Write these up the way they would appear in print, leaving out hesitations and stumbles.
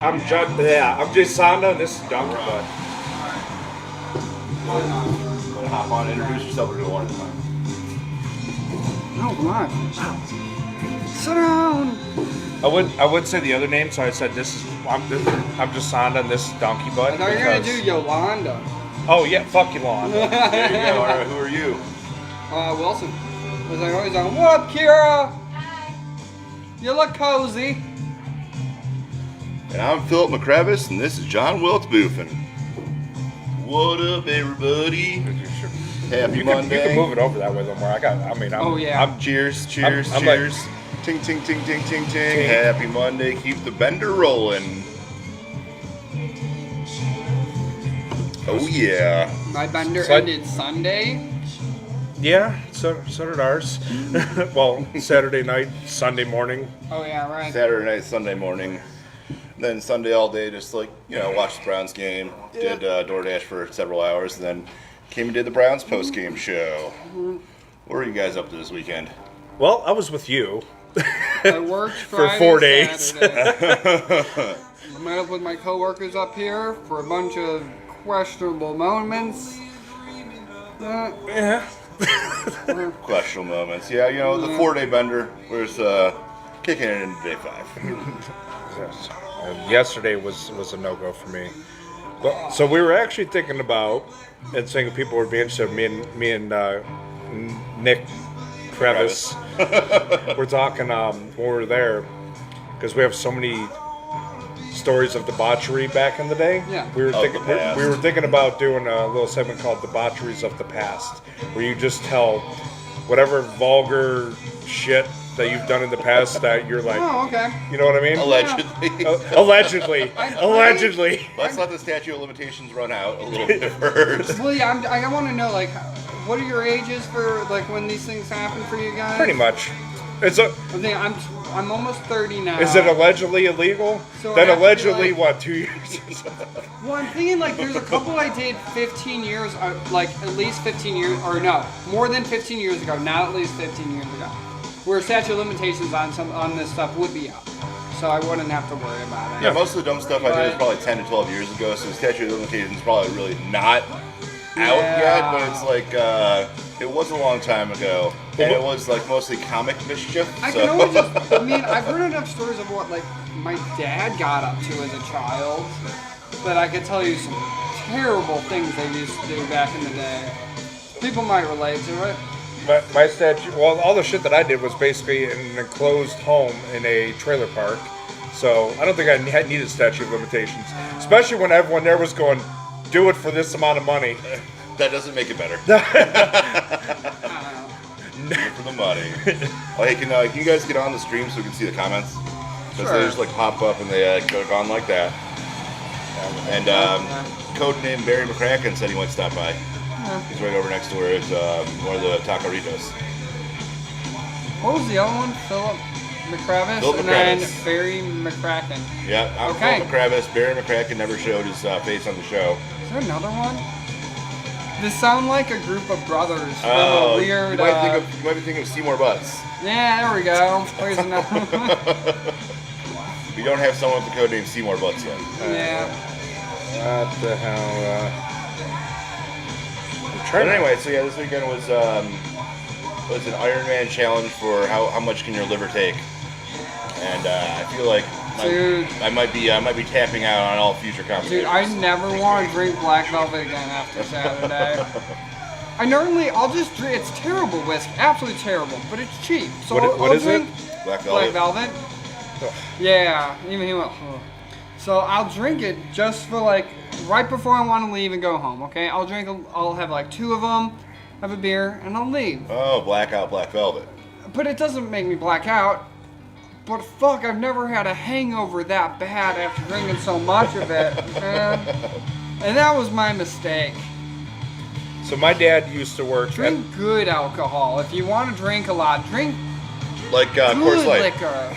I'm Jay Sonda, and this is Donkey Butt. Hop on, introduce yourself, or do one at a time. No, come on. Sit down. I would say the other name, so I said I'm just Sonda, and this is Donkey Butt. I thought you were gonna do Yolanda. Oh yeah, fuck Yolanda. There you go. All right, who are you? Wilson. As I always on. What up, Kira? You look cozy. And I'm Philip McCravis, and this is John Wiltz-Boofin. What up, everybody? Happy Monday. You can move it over that way a little more. Cheers, I'm cheers. Ting, ting, ting, ting, ting, ting. Happy Monday. Keep the bender rolling. Oh, yeah. My bender ended Sunday. Yeah, so did ours. Well, Saturday night, Sunday morning. Oh, yeah, right. Saturday night, Sunday morning. Then Sunday all day, just watched the Browns game. Did DoorDash for several hours, and then came and did the Browns post-game show. What were you guys up to this weekend? Well, I was with you. I worked for Friday, 4 days. Saturday. Met up with my coworkers up here for a bunch of questionable moments. Yeah. Questionable moments. Yeah, the 4-day bender was kicking it into day 5. Yes. And yesterday was a no-go for me. Well, so we were actually thinking about, and saying people would be interested. Me and Nick Crevice, we're talking when we were there, because we have so many stories of debauchery back in the day. Yeah. We were thinking about doing a little segment called Debauceries of the Past, where you just tell whatever vulgar shit that you've done in the past that you're like, Oh, okay. you know what I mean? Allegedly. Allegedly. Let's let the statute of limitations run out a little bit first. Well, yeah, I want to know, what are your ages for, when these things happen for you guys? Pretty much. I'm almost 30 now. Is it allegedly illegal? So then I have to allegedly, be what, 2 years? Well, I'm thinking, there's a couple I did 15 years, at least 15 years, or no, more than 15 years ago, not at least 15 years ago, where statute of limitations on this stuff would be up. So I wouldn't have to worry about it. Yeah, most of the dumb stuff I did was probably 10 to 12 years ago, so the statute of limitations is probably really not out yet, but it's it was a long time ago, and it was mostly comic mischief. I can always I've heard enough stories of what my dad got up to as a child that I could tell you some terrible things they used to do back in the day. People might relate to it. My statute, well, all the shit that I did was basically in an enclosed home in a trailer park. So I don't think I needed statute of limitations, especially when everyone there was going, do it for this amount of money. That doesn't make it better. Do it for the money. Oh, hey, can you guys get on the stream so we can see the comments? Because they just pop up and they go on like that. And codename Berry McCrackin said he might stop by. He's right over next to where it's one of the tacoritos. What was the other one? Philip McCravis? Philip and McCravis. Then Berry McCrackin. Yeah, I'm Philip McCravis. Berry McCrackin never showed his face on the show. Is there another one? They sound like a group of brothers from Oh, a weird... you might be thinking of Seymour Butts. Yeah, there we go. There's another one. We don't have someone with the codename Seymour Butts yet. Yeah. What the hell? But anyway, so yeah, this weekend was an Ironman challenge for how much can your liver take, and I feel like I might be tapping out on all future competitions. Dude, I never want to drink Black Velvet again after Saturday. I'll just drink. It's terrible whiskey, absolutely terrible, but it's cheap. So what I'll is drink it? Black Velvet. Black Velvet. Yeah, even he went. Ugh. So I'll drink it just for right before I want to leave and go home. Okay, I'll have 2 of them, have a beer, and I'll leave. Oh, blackout Black Velvet. But it doesn't make me black out. But fuck, I've never had a hangover that bad after drinking so much of it, man. And that was my mistake. So my dad used to work. Drink good alcohol. If you want to drink a lot, drink Coors good Light. liquor.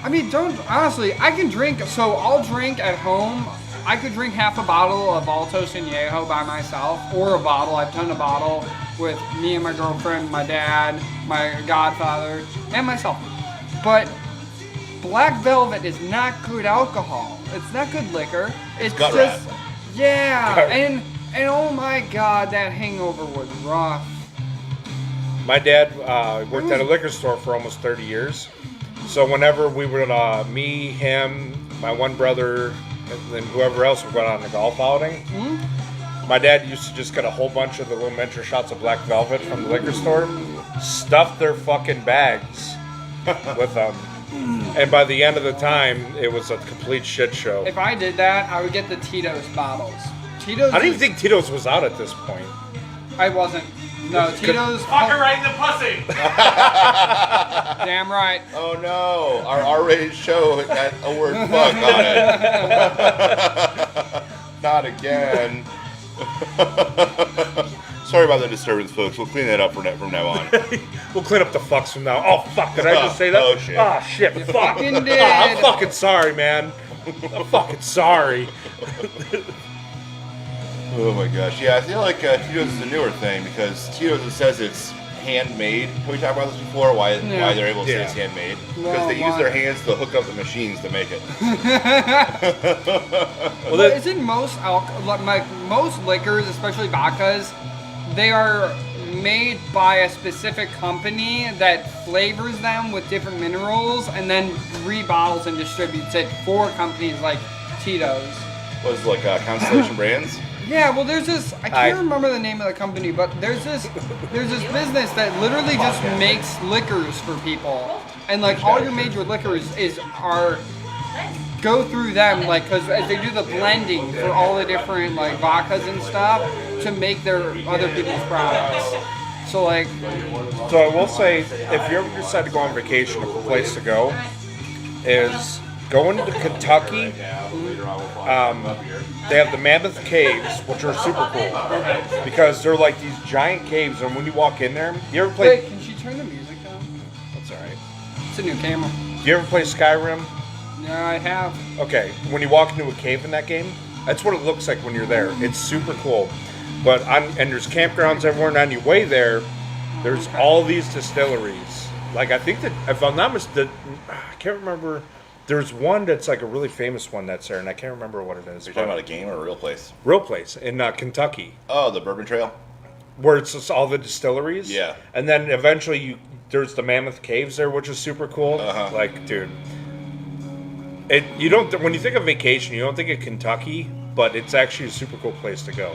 Honestly, I can drink, so I'll drink at home. I could drink half a bottle of Altos Añejo by myself, or a bottle. I've done a bottle with me and my girlfriend, my dad, my godfather, and myself. But Black Velvet is not good alcohol. It's not good liquor. It's gut just wrap. yeah, Gut- and oh my god, that Hangover was rough. My dad worked at a liquor store for almost 30 years. So whenever we would, me, him, my one brother, and then whoever else would go out on the golf outing, my dad used to just get a whole bunch of the little miniature shots of Black Velvet from the liquor store, stuff their fucking bags with them. And by the end of the time, it was a complete shit show. If I did that, I would get the Tito's bottles. Tito's. I don't even think Tito's was out at this point. I wasn't. No, Tito's. Fuck her right in the pussy. Damn right. Oh no, our R-rated show got a word fuck on it. Not again. Sorry about the disturbance, folks. We'll clean that up from now on. We'll clean up the fucks from now. Oh fuck! Did I just say that? Oh, shit. Oh shit! You Fuck! fucking did. I'm fucking sorry, man. I'm fucking sorry. Oh my gosh. Yeah, I feel like Tito's is a newer thing because Tito's, it says it's handmade. Have we talked about this before? Why they're able to say it's handmade? Because Well, they use their hands to hook up the machines to make it. Well, Well, isn't most most liquors, especially vodkas, they are made by a specific company that flavors them with different minerals and then rebottles and distributes it for companies like Tito's. Was it like Constellation Brands? Yeah, well, there's this. I can't remember the name of the company, but there's this business that literally just makes liquors for people, and like all your major liquors are go through them, like because they do the blending for all the different like vodkas and stuff to make their other people's products. So like, So I will say, if you ever decide to go on vacation, a place to go is going to Kentucky. They have the Mammoth Caves, which are super cool because they're like these giant caves, and when you walk in there, you ever play? wait, can she turn the music down? That's all right. It's a new camera. Do you ever play Skyrim? No, I have. Okay, when you walk into a cave in that game, that's what it looks like when you're there. It's super cool. But and there's campgrounds everywhere, and on your way there, there's all these distilleries. Like I think that if I'm not mistaken, I can't remember. There's one that's like a really famous one that's there, and I can't remember what it is. Are you talking about a game or a real place? Real place in Kentucky, Oh, the Bourbon Trail? where it's just all the distilleries. Yeah. And then eventually there's the Mammoth Caves there, which is super cool. Uh-huh. Like, dude, when you think of vacation, you don't think of Kentucky, but it's actually a super cool place to go.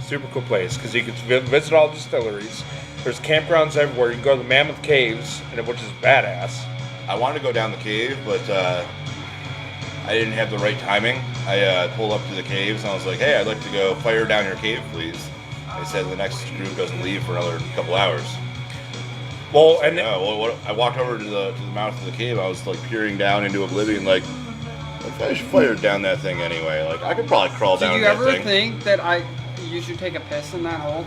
Super cool place because you can visit all the distilleries. There's campgrounds everywhere. You can go to the Mammoth Caves, which is badass. I wanted to go down the cave, but I didn't have the right timing. I pulled up to the caves and I was like, hey, I'd like to go fire down your cave, please. They said the next group doesn't leave for another couple hours. Well, and I walked over to the mouth of the cave. I was like peering down into oblivion, like, what if I just fired down that thing anyway? Like, I could probably crawl down Did you that ever thing. think that you should take a piss in that hole?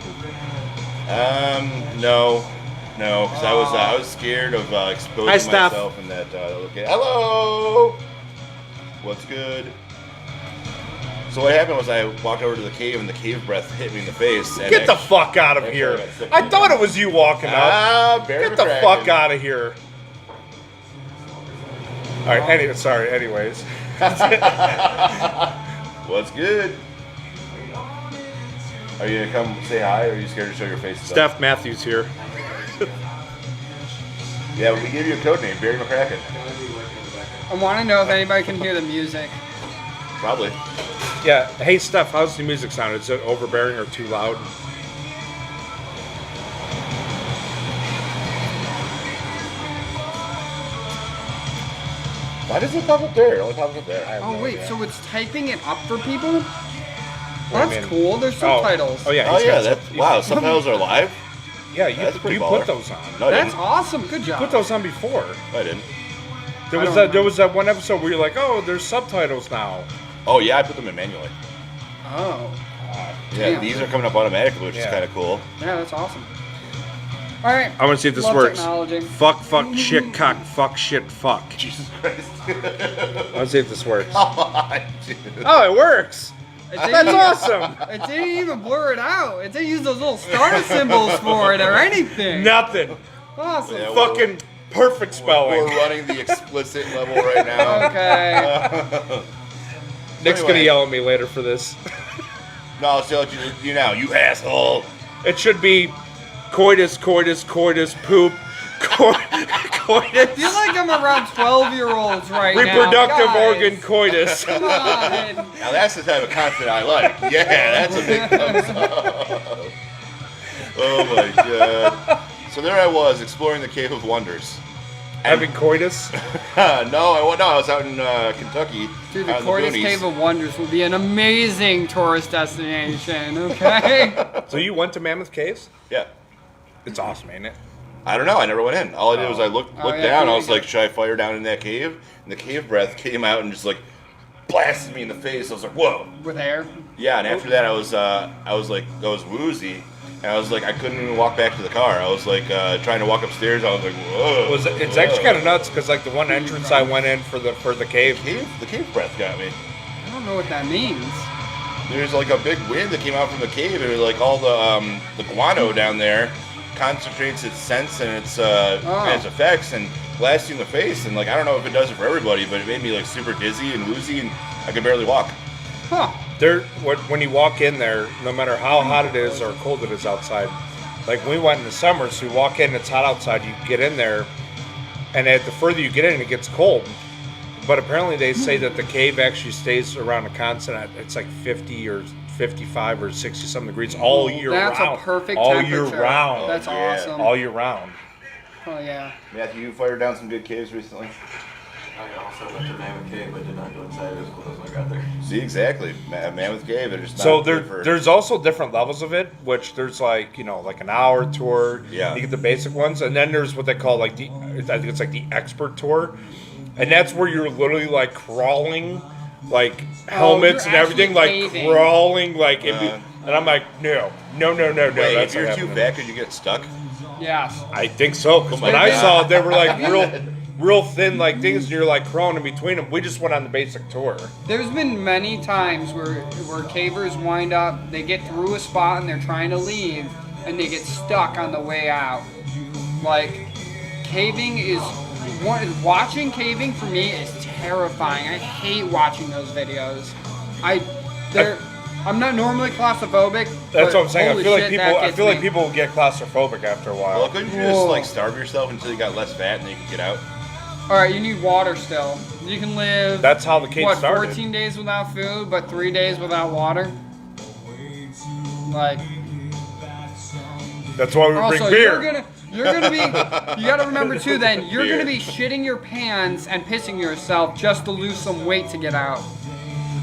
No, because I was scared of exposing Hi, Steph. myself in that. Okay. Hello. What's good? So what happened was I walked over to the cave and the cave breath hit me in the face. And get the fuck out of here! I thought it was you walking up. Berry Get the McCrackin. fuck out of here! All right. Anyways. What's good? Are you gonna come say hi, or are you scared to show your face? and stuff? Steph Matthews here. Yeah, we gave you a code name, Berry McCrackin. I want to know if anybody can hear the music. Probably. Yeah. Hey, Steph, how's the music sound? Is it overbearing or too loud? Why does it pop up there? It only pops up there. Oh wait, so it's typing it up for people? What do you That's mean? cool. There's subtitles. Oh yeah. Oh he's yeah, got wow, subtitles are live? Yeah, That's pretty you baller. put those on. No, I That's didn't. awesome. Good job. Put those on before. I didn't. There I was don't there was that one episode where you're like, oh, there's subtitles now. Oh yeah, I put them in manually. Oh, Yeah, Damn. these are coming up automatically, which is Yeah. kind of cool. yeah, that's awesome. All right. I want to see if this Love works. technology. Fuck, shit, cock, fuck, shit, fuck. Jesus Christ. I want to see if this works. Dude. Oh, it works. It didn't That's even- awesome. It didn't even blur it out. It didn't use those little star symbols for it or anything. Nothing. Awesome. Yeah, well- Fucking Perfect spelling. We're running the explicit level right now. Okay. Nick's gonna yell at me later for this. No, I'll tell you now, you asshole. It should be coitus, coitus, coitus, poop, coitus. I feel like I'm around 12-year-olds right now. Reproductive Guys, organ coitus. Come on. Now that's the type of content I like. Yeah, that's a big thumbs up. Oh my god. So there I was, exploring the Cave of Wonders. Having coitus? No, I was out in Kentucky. Dude, the out in Coitus boonies. Cave of Wonders would be an amazing tourist destination, okay? So you went to Mammoth Caves? Yeah. It's awesome, ain't it? I don't know. I never went in. All I did was I looked yeah, down. I you was did. like, should I fire down in that cave? And the cave breath came out and just like blasted me in the face. I was like, whoa. With hair. Yeah. And after that, I was woozy. And I was like, I couldn't even walk back to the car. I was like trying to walk upstairs. I was like, whoa. It's actually kind of nuts because like the one entrance I went in for the cave. The cave breath got me. I don't know what that means. There's like a big wind that came out from the cave, and like all the guano down there concentrates its scents and its effects and blasts you in the face. And like I don't know if it does it for everybody, but it made me like super dizzy and woozy, and I could barely walk. Huh. When you walk in there, no matter how hot it is or cold it is outside, like we went in the summer, so you walk in, it's hot outside, you get in there, and the further you get in, it gets cold. But apparently they say that the cave actually stays around a constant at it's like 50 or 55 or 60 some degrees all year round. That's a perfect all temperature. year round. That's awesome. All year round. Oh, yeah. Matthew, you fired down some good caves recently. I also went to Mammoth Cave, but did not go inside. It was closed when I got there. See, exactly. Mammoth Cave. They're just not So good for... there's also different levels of it, which there's like, like an hour tour. Yeah. You get the basic ones, and then there's what they call like I think it's like the expert tour. And that's where you're literally like crawling, like helmets and you're everything, actually like caving. crawling, like and I'm like, no. Wait, That's if you're not too happening. fat, could you get stuck? Yes. I think so, because Oh my when I God. saw it, they were like real thin like things, and you're like crawling in between them. We just went on the basic tour. There's been many times where cavers wind up, they get through a spot and they're trying to leave, and they get stuck on the way out. Like, caving is... Watching caving for me is terrifying. I hate watching those videos. I'm not normally claustrophobic. That's but what I'm saying. holy shit, that gets me. People get claustrophobic after a while. Well, couldn't you just like starve yourself until you got less fat and then you could get out? All right, you need water still. You can live. That's how the cave started. 14 days without food, but 3 days without water. Like. That's why we Also, bring beer. you're gonna be. You gotta remember too. Then you're Beer. gonna be shitting your pants and pissing yourself just to lose some weight to get out.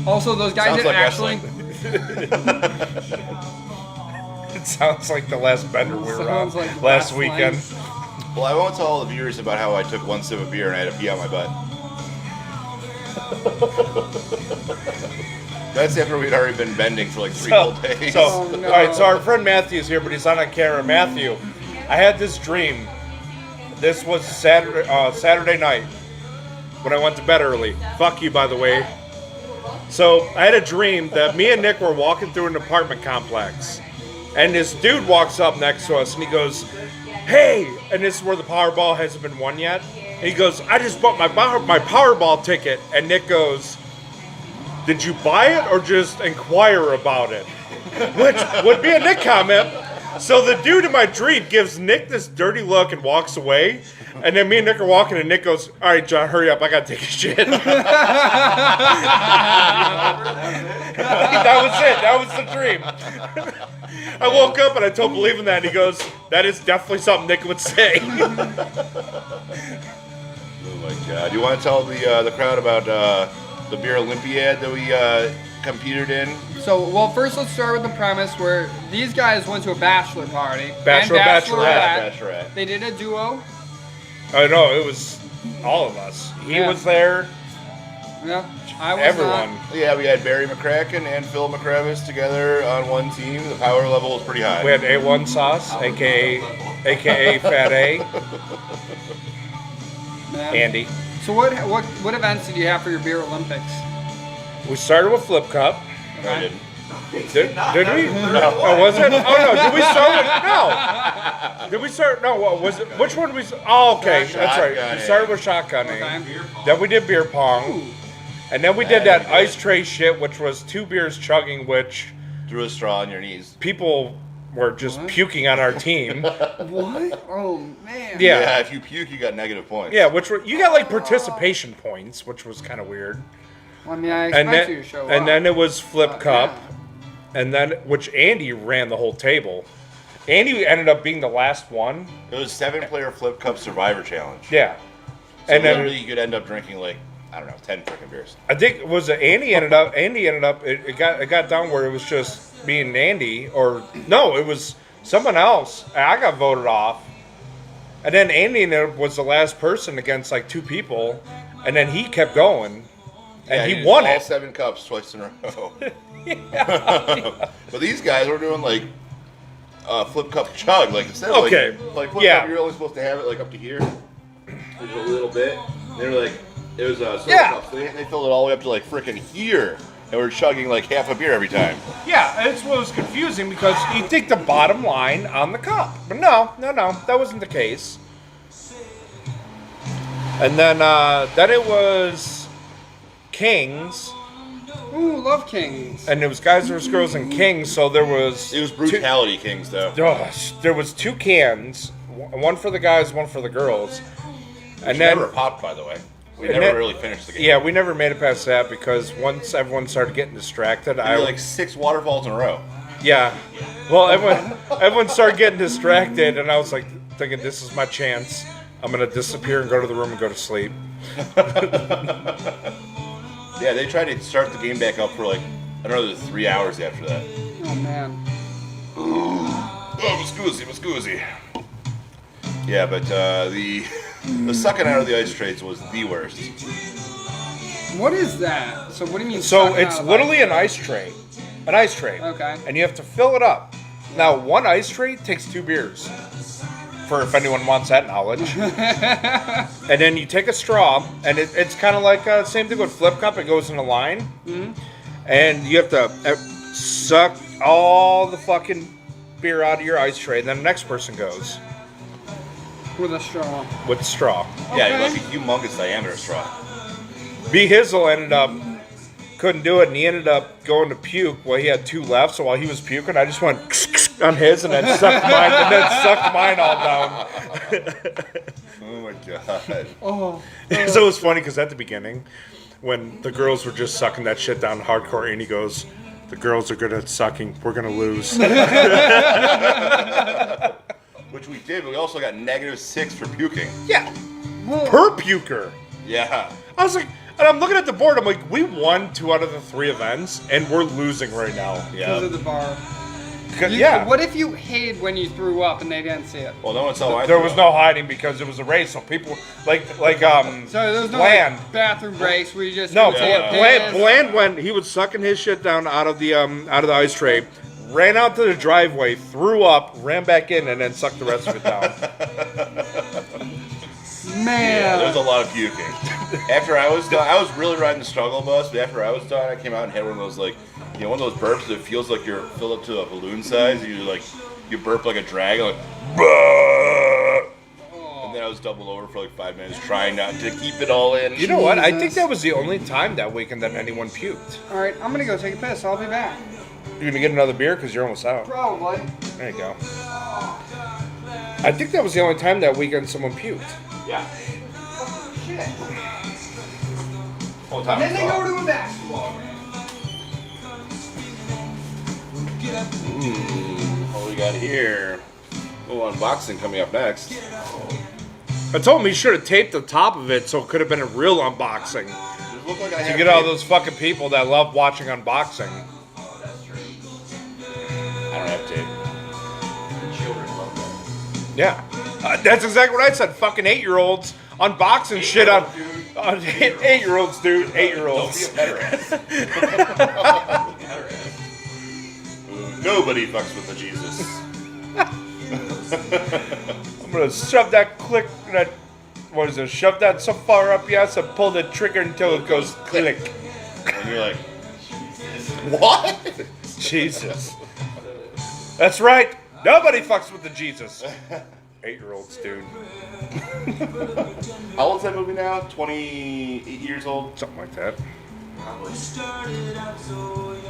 Also, those guys Sounds that like actually. wrestling. It sounds like the last bender we were on Sounds like last wrestling. weekend. Well, I won't tell all the viewers about how I took one sip of beer and I had to pee out my butt. That's after we'd already been bending for like 3 whole days. Oh, no. All right, so our friend Matthew's here, but he's not on camera. Matthew, I had this dream. This was Saturday night when I went to bed early. Fuck you, by the way. So I had a dream that me and Nick were walking through an apartment complex, and this dude walks up next to us, and he goes, "Hey!" And this is where the Powerball hasn't been won yet. And he goes, "I just bought my Powerball ticket," and Nick goes, "Did you buy it or just inquire about it?" Which would be a Nick comment. So the dude in my dream gives Nick this dirty look and walks away. And then me and Nick are walking, and Nick goes, "All right, John, hurry up. I got to take a shit." That was it. That was the dream. I woke up, and I told believe in that. And he goes, "That is definitely something Nick would say." Oh my god! You want to tell the crowd about the beer Olympiad that we competed in? So, well, first let's start with the premise where these guys went to a bachelor party. Bachelor, and Bachelorette. They did a duo. Oh, no, it was all of us. He Yeah. was there. Yeah, I was Everyone. not. Yeah, we had Berry McCrackin and Phil McCrevis together on one team. The power level was pretty high. We had A1 Sauce, aka Fat A, Yeah. Andy. So what events did you have for your beer Olympics? We started with Flip Cup. No, I didn't. Did we? No. Oh, was it? Oh no. Did we start with no? Did we start? No. What was it? Which one did we? Oh, okay. That's right. We started with shotgunning. Okay. Then we did beer pong, and then we did that ice tray shit, which was 2 beers chugging, which Threw a straw on your knees. people were just puking on our team. What? Oh man. Yeah. If you puke, you got negative points. Yeah, which were you got like participation points, which was kind of weird. Well, I mean, I And expect then, you to show up. and then it was flip cup, yeah. and then which Andy ran the whole table. Andy ended up being the last one. It was 7-player flip cup survivor challenge. Yeah, So and then literally you could end up drinking like, I don't know, 10 freaking beers. I think it was Andy ended up. It got down where it was just me and Andy, or no, it was someone else. I got voted off, and then Andy was the last person against like 2 people, and then he kept going, and he did won all it. 7 cups twice in a row. Yeah. But these guys were doing like flip cup chug. Like instead of Okay. like flip Yeah. cup, you're only supposed to have it like up to here. There's a little bit. They were like, it was soda Yeah. cups. They filled it all the way up to like freaking here. And we're chugging like half a beer every time. Yeah, it's what was confusing because you think the bottom line on the cup, but no, that wasn't the case. And then it was Kings, Ooh, love Kings. and it was guys versus girls and Kings. So there was It was brutality kings though. there was 2 cans, one for the guys, one for the girls, and Never then popped, by the way. We And never then- really finished the game. yeah, we never made it past that because once everyone started getting distracted, We I did like 6 waterfalls in a row. yeah, well everyone started getting distracted, and I was like thinking this is my chance. I'm gonna disappear and go to the room and go to sleep. Yeah, they tried to start the game back up for like another 3 hours after that. Oh man. Oh, Muscoozy. Yeah, but the sucking out of the ice trays was the worst. What is that? So what do you mean? So sucking it's out of literally ice? an ice tray, Okay. and you have to fill it up. Now, one ice tray takes 2 beers, for if anyone wants that knowledge. And then you take a straw, and it's kind of like same thing with flip cup. It goes in a line, and you have to suck all the fucking beer out of your ice tray. And then the next person goes With a straw. with the straw. Yeah, Okay. like a humongous diameter straw. B. Hizzle ended up couldn't do it, and he ended up going to puke. Well, he had 2 left, so while he was puking, I just went on his, and then sucked mine all down. Oh my god. Oh. So it was funny because at the beginning, when the girls were just sucking that shit down hardcore, and he goes, "The girls are good at sucking. We're gonna lose." Which we did, but we also got -6 for puking. Yeah, per puker. Yeah. I was like, and I'm looking at the board. I'm like, we won 2 out of the 3 events, and we're losing right now. Because of Yeah. the bar. Yeah. What if you hid when you threw up and they didn't see it? Well, no one saw my There was no hiding because it was a race, so people like So there was no Bland. like, bathroom breaks where you just No, would take a Bland, piss. Bland went. He was sucking his shit down out of the ice tray, ran out to the driveway, threw up, ran back in, and then sucked the rest of it down. Man. Yeah, there was a lot of puking. After I was done, I was really riding the struggle bus, but after I was done, I came out and had one of those, like, you know, one of those burps that feels like you're filled up to a balloon size. You burp like a dragon, like, "Bah!" And then I was doubled over for like 5 minutes trying not to keep it all in. You know what? I think Jesus. that was the only time that weekend that anyone puked. All right, I'm gonna go take a piss. I'll be back. You're gonna get another beer because you're almost out. Probably. There you go. I think that was the only time that weekend someone puked. Yeah. Shit. Whole time. Then they go to a basketball game. What we got here? Oh, unboxing coming up next. I told him he should have taped the top of it so it could have been a real unboxing. Does it look like I To have get all tape? those fucking people that love watching unboxing. Oh, that's true. I don't have tape. The children love that. Yeah. That's exactly what I said. Fucking 8-year-olds unboxing shit on 8-year-olds, dude. Don't be 8-year-olds. a pederast. Nobody fucks with the Jesus. I'm gonna shove that what is it? Shove that so far up your ass and pull the trigger until it goes click. And you're like, what? Jesus. That's right. Nobody fucks with the Jesus. 8-year-olds, dude. How old's that movie now? 28 years old? Something like that. Probably.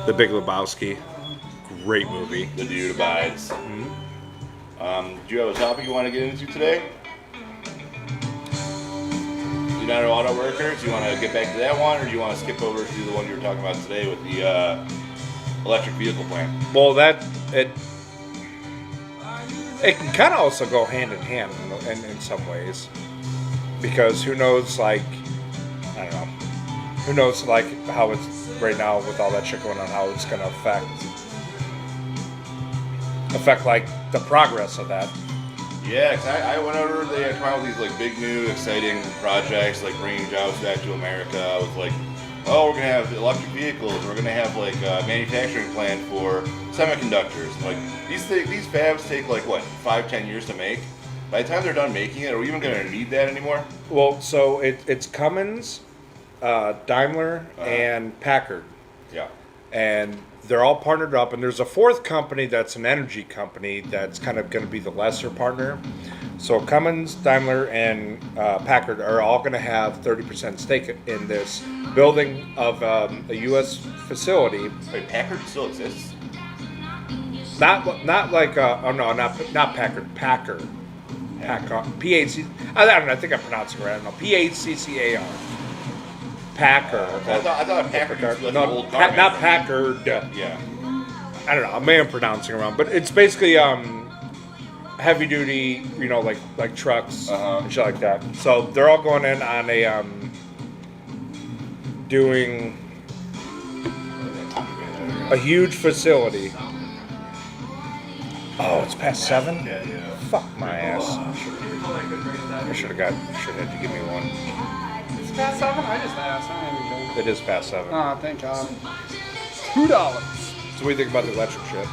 The Big Lebowski. Great movie. The Dude Abides. Do you have a topic you want to get into today? United Auto Workers, you want to get back to that one, or do you want to skip over to the one you were talking about today with the electric vehicle plant? Well, it can kind of also go hand in hand in some ways, because who knows, like, I don't know, who knows, like, how it's right now with all that shit going on, how it's going to affect like the progress of that. Yeah, 'cause I went over, they had come out with these like big new exciting projects like bringing jobs back to America with like, oh, we're going to have electric vehicles, we're going to have like a manufacturing plant for semiconductors. Like these fabs take like what, 5-10 years to make? By the time they're done making it, are we even going to need that anymore? Well, so it's Cummins, Daimler, and Packard. Yeah. And they're all partnered up, and there's a fourth company that's an energy company that's kind of going to be the lesser partner. So Cummins, Daimler, and Packard are all going to have 30% stake in this building of a U.S. facility. Wait, Packard still exists? Not like not Packard, Packard, P-A-C. I don't know. I think I'm pronouncing it right. I don't know. P-A-C-C-A-R. Packard. I thought Packard was like No, an old car not manufacturer. Packard. Yeah. I don't know. I may am pronouncing it wrong, but it's basically heavy duty, like trucks and shit like that. So they're all going in on a doing a huge facility. Oh, it's past 7? Yeah. Fuck my ass. I should have had you give me one. It's past 7? I just asked. I don't even know. It is past 7. Oh, thank God. $2. So what do you think about the electric shit?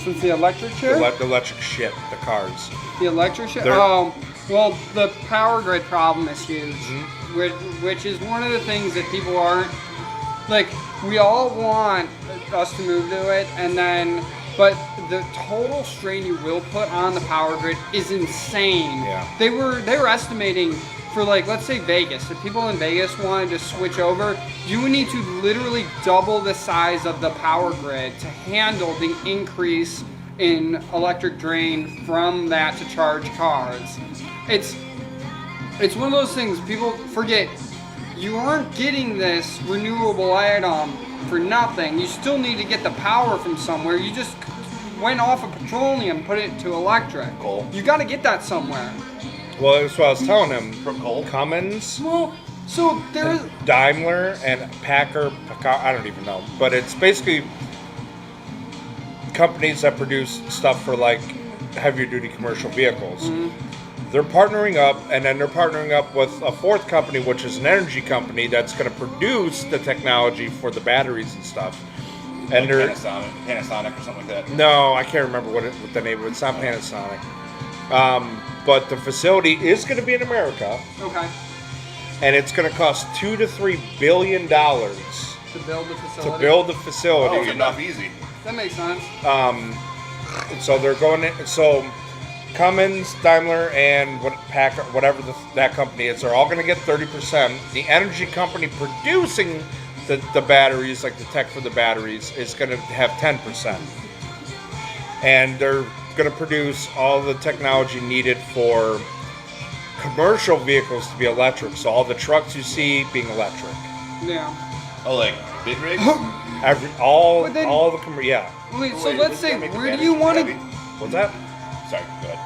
Since the electric shit? The electric shit, the cars. The electric shit? They're- Well, the power grid problem is huge, which is one of the things that people aren't, like, we all want us to move to it, but the total strain you will put on the power grid is insane. Yeah. They were estimating for, like, let's say Vegas. If people in Vegas wanted to switch over, you would need to literally double the size of the power grid to handle the increase in electric drain from that to charge cars. It's one of those things people forget. You aren't getting this renewable item for nothing. You still need to get the power from somewhere. You just went off of petroleum, put it to electric. Coal. You got to get that somewhere. Well, that's what I was telling him. From coal? Cummins, Well, so there's Daimler, and Packard, I don't even know. But it's basically companies that produce stuff for, like, heavier duty commercial vehicles. They're partnering up, and then they're partnering up with a fourth company, which is an energy company that's going to produce the technology for the batteries and stuff. And they're Panasonic or something like that. no, I can't remember what the name of it. It's not Panasonic. But the facility is going to be in America, okay and it's going to cost $2 to $3 billion to build the facility. to build the Oh, facility. good enough, easy. That makes sense. So they're going in. So Cummins, Daimler, and Packard, whatever that company is, they're all going to get 30%. The energy company producing the batteries, like the tech for the batteries, is going to have 10%. And they're going to produce all the technology needed for commercial vehicles to be electric. So all the trucks you see being electric. Yeah. Oh, like big rigs? But then- all the yeah. Wait, so Wait, let's does that say, make the where do batteries you want heavy? to? What's that? Sorry, go ahead.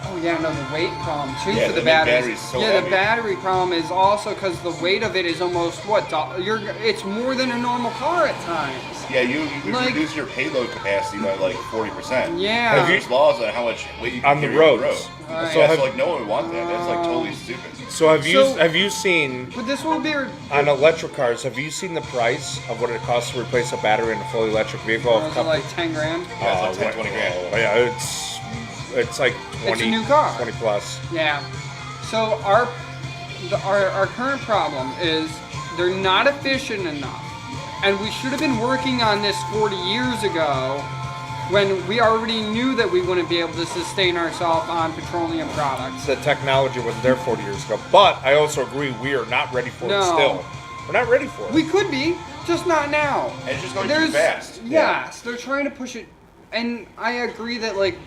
Oh yeah, no, the weight problem too Yeah, for they the make batteries. batteries so yeah, heavy. the battery problem is also because the weight of it is almost it's more than a normal car at times. Yeah, you Like- reduce your payload capacity by like 40%. Yeah. There's laws on how much weight you can On the carry roads. on the road. Right. So Yeah, have- so like no one would want that. That's like totally stupid. So have So- you seen But this will be. on electric cars? Have you seen the price of what it costs to replace a battery in a fully electric vehicle? Was it like 10 grand? Yeah, it's like 10, 20 grand. Yeah, it's like 20. It's a new car. 20 plus. Yeah. So our current problem is they're not efficient enough And we should have been working on this 40 years ago when we already knew that we wouldn't be able to sustain ourselves on petroleum products. The technology wasn't there 40 years ago. But I also agree we are not ready for it still. We're not ready for it. We could be, just not now. And it's just going too fast. Yes, they're trying to push it. And I agree that, like,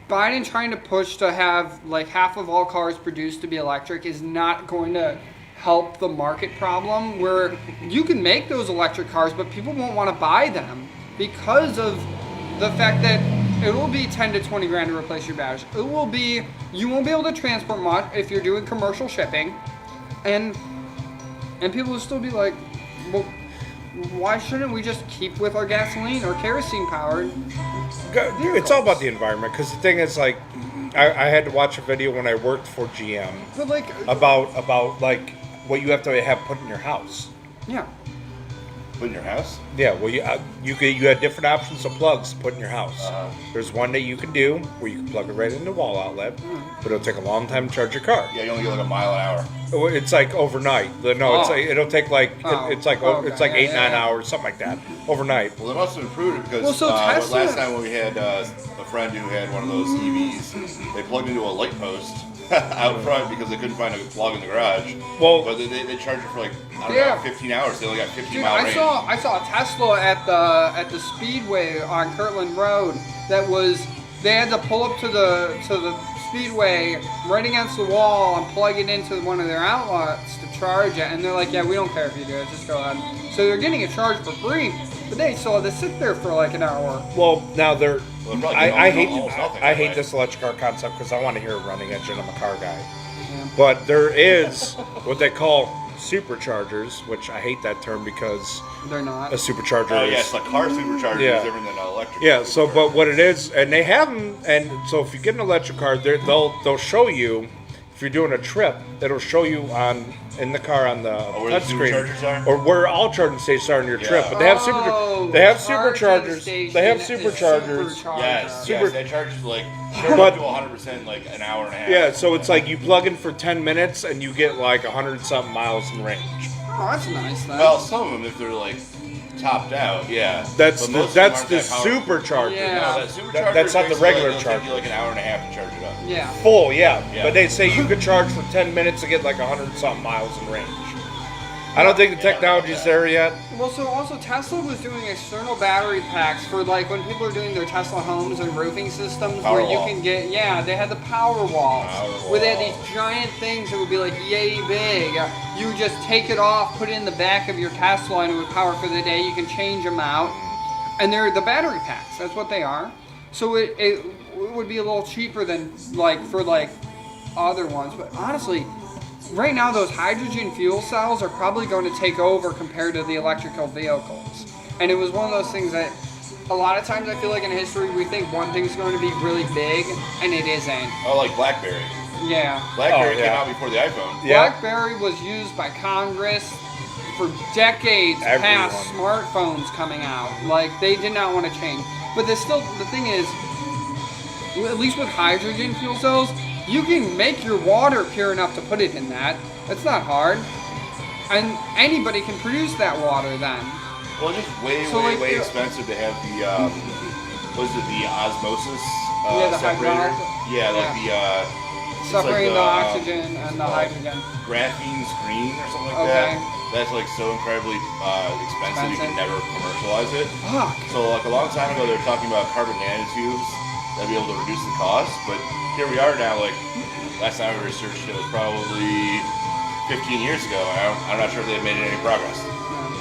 Biden trying to push to have, like, half of all cars produced to be electric is not going to help the market problem, where you can make those electric cars, but people won't want to buy them because of the fact that it will be 10 to 20 grand to replace your batteries. It will be, you won't be able to transport much if you're doing commercial shipping, and people will still be like, well, why shouldn't we just keep with our gasoline or kerosene powered vehicles? It's all about the environment, because the thing is, like, I had to watch a video when I worked for GM But like, about like what you have to have put in your house. yeah. Put in your house? Yeah, well, you had different options of plugs to put in your house. There's one that you can do where you can plug it right in the wall outlet, but it'll take a long time to charge your car. Yeah, you only get like a mile an hour. It's like overnight. No, it's like, it'll take like it's like Okay, it's like yeah, 8-9 yeah. hours, something like that, overnight. Well, they must have improved it because Well, so Tesla- last time when we had a friend who had one of those EVs, they plugged into a light post out front because they couldn't find a plug in the garage. Well, But they charged it for like, I don't Yeah. know, 15 hours. They only got 15 Dude, mile I range. saw a Tesla at the Speedway on Kirtland Road that was, they had to pull up to the Speedway right against the wall and plug it into one of their outlets to charge it, and they're like, yeah, we don't care if you do it, just go ahead. So they're getting it charged for free, but they still had to sit there for like an hour. well, now they're. Well, probably I almost nothing I that hate way. this electric car concept because I want to hear a running engine. I'm a car guy. Yeah. But there is what they call superchargers, which I hate that term because They're not. a supercharger Oh, is. yeah, it's like car supercharger Yeah. is different than an electric. Yeah, so supercharger. but what it is, and they have them, and so if you get an electric car, they'll show you if you're doing a trip, it'll show you in the car on the where the touch screen, superchargers are? or where all charging stations are on your trip. Yeah. But they have Oh, they have charging superchargers. station They have is superchargers. supercharger. Yes, Super- yes, they charge you like charge But- up to 100% like an hour and a half. Yeah, so it's like you plug in for 10 minutes and you get like 100-something miles in range. Oh, that's nice then. Well, some of them, if they're like topped out, yeah. That's But the most of them aren't the that powerful. supercharger. Yeah. No, that supercharger. That's not the takes, regular it'll charger. Take you like an hour and a half to charge it up. yeah. Full, yeah. Yeah. But they say you could charge for 10 minutes to get like 100-something miles in range. I don't think the technology's there yet. Well, so also Tesla was doing external battery packs for like when people are doing their Tesla homes and roofing systems where you Powerwall. can get, yeah, they had the power walls Powerwall. where they had these giant things that would be like yay big. You would just take it off, put it in the back of your Tesla, and it would power for the day. You can change them out, and they're the battery packs. That's what they are. So it would be a little cheaper than like for like other ones, but honestly. Right now, those hydrogen fuel cells are probably going to take over compared to the electrical vehicles. And it was one of those things that a lot of times I feel like in history we think one thing's going to be really big, and it isn't. Oh, like BlackBerry. Yeah. BlackBerry Oh, yeah. came out before the iPhone. Yeah. BlackBerry was used by Congress for decades Everyone. past smartphones coming out. Like, they did not want to change. But the thing is, at least with hydrogen fuel cells, you can make your water pure enough to put it in that. It's not hard. And anybody can produce that water then. Well, it's just way So, expensive to have the what is it, the osmosis Yeah, the separator? hydrolyzer. Yeah, like Yeah. it's Separating like the oxygen and the hydrogen. graphene screen or something like Okay. that. That's like so incredibly expensive you can never commercialize it. Fuck. So like a long time ago, they were talking about carbon nanotubes that'd be able to reduce the cost, but here we are now. Like last time I researched it was probably 15 years ago. And I'm not sure if they've made any progress.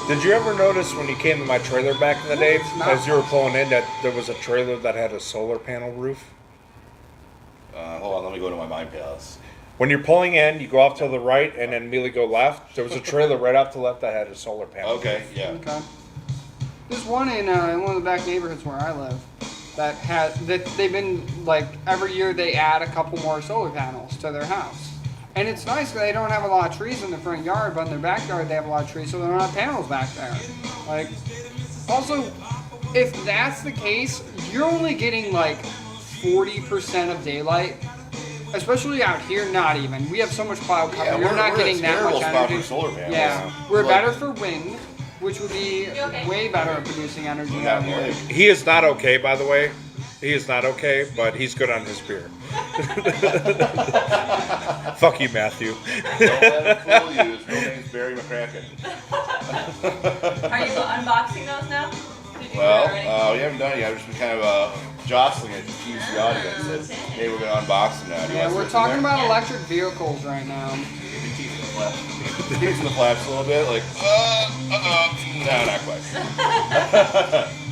Did you ever notice when you came to my trailer back in the day, It's not. as you were pulling in, that there was a trailer that had a solar panel roof? Hold on, let me go to my Mind Palace. When you're pulling in, you go off to the right and then immediately go left. There was a trailer right off to the left that had a solar panel. Okay, yeah. Okay. There's one in one of the back neighborhoods where I live that they've been like every year they add a couple more solar panels to their house. And it's nice because they don't have a lot of trees in their front yard, but in their backyard they have a lot of trees, so they don't have panels back there. Like, also, if that's the case, you're only getting like 40% of daylight. Especially out here, not even. We have so much cloud cover. Yeah, you're we're not a getting that terrible much spot energy. for solar panels. Yeah, we're Like- better for wind. which would be way better at producing energy Yeah, out here. He is not okay, by the way. He is not okay, but he's good on his beer. Fuck you, Matthew. Don't let him fool you. His real name's Berry McCrackin. Are you unboxing those now? Did you Well, do it already? we haven't done it yet. We've just been kind of jostling it to tease the audience that, hey, we're going to unbox them now. Do you Yeah, want to we're sit in talking there? about electric vehicles right now. Teasing the flaps a little bit, like, no, not quite.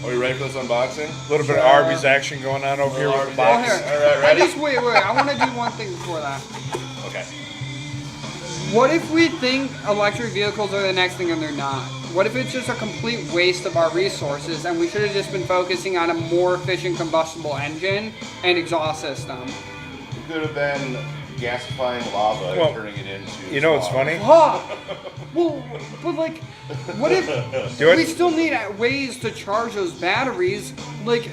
Are we ready for this unboxing? A little bit of Arby's action going on over here with the Oh, box. here. All right, I ready? just wait. I want to do one thing before that. Okay. What if we think electric vehicles are the next thing and they're not? What if it's just a complete waste of our resources and we should have just been focusing on a more efficient combustible engine and exhaust system? We could have been gasifying lava Well, and turning it into. You know what's smog. funny? Well, but like, what if Do it. we still need ways to charge those batteries? Like,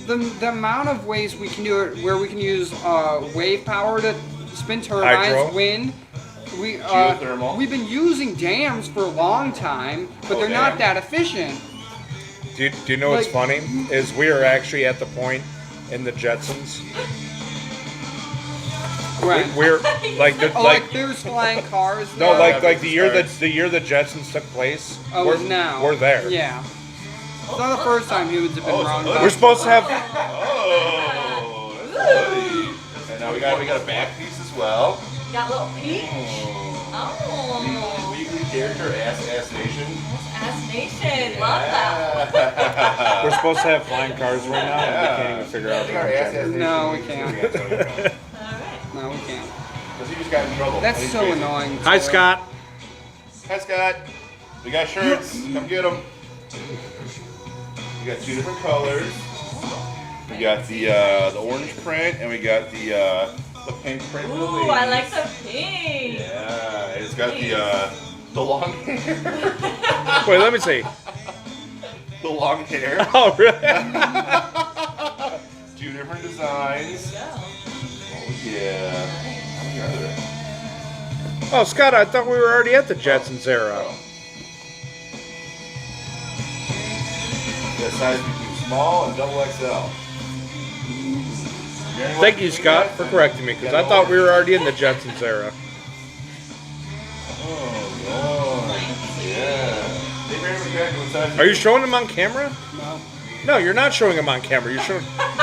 the amount of ways we can do it, where we can use wave power to spin turbines, Hydro. wind. Geothermal. We've been using dams for a long time, but they're not that efficient. Do you know what's Like- funny? Is we are actually at the point in the Jetsons. Right. We're like the Oh, like like there's flying cars. no there? like the year that the Jetsons took place. Oh, we're, now we're there. Yeah. It's not the first time humans have been Oh, wrong. so about We're supposed to have. Oh, that's funny. And now we got a back piece as well. Got a little peach. Oh. Weekly character Ass Nation. Ass Nation. Love that. We're supposed to have flying cars right now, and we can't even figure out I think our the Ass gender. Nation. No, we can't. Alright. No, we can't. Because he just got in trouble. That's He's so crazy. annoying. Hi, too. Scott. Hi, Scott. We got shirts. Come get them. We got two different colors. We got the orange print, and we got the pink print. for the Ooh, I like ladies. the pink. Yeah, and it's got the long hair. Wait, let me see. The long hair. Oh, really? Two different designs. Yeah. Oh yeah. How many are there? Oh, Scott, I thought we were already at the Jetsons era. That size between small and double XL. Thank you, Scott, for correcting me, because I thought we were already in the Jetsons era. Oh Lord. Yeah. They Berry McCrackin, what size? Are you showing them on camera? No. No, you're not showing them on camera. You're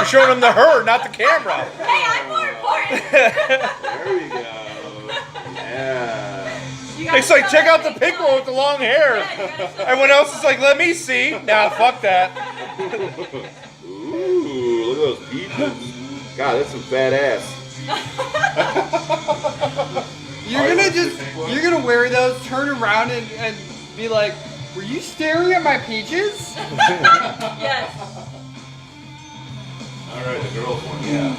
showing them to her, not the camera. Hey, I'm more important. There we go. Yeah. You gotta It's like, show check out the big pink one. one with the long hair. Yeah, you gotta show Everyone else is like, let me see. Nah, fuck that. Ooh, look at those peaches. God, that's some fat ass. You're gonna wear those, turn around and be like, were you staring at my peaches? Yes. All right, the girls one, yeah.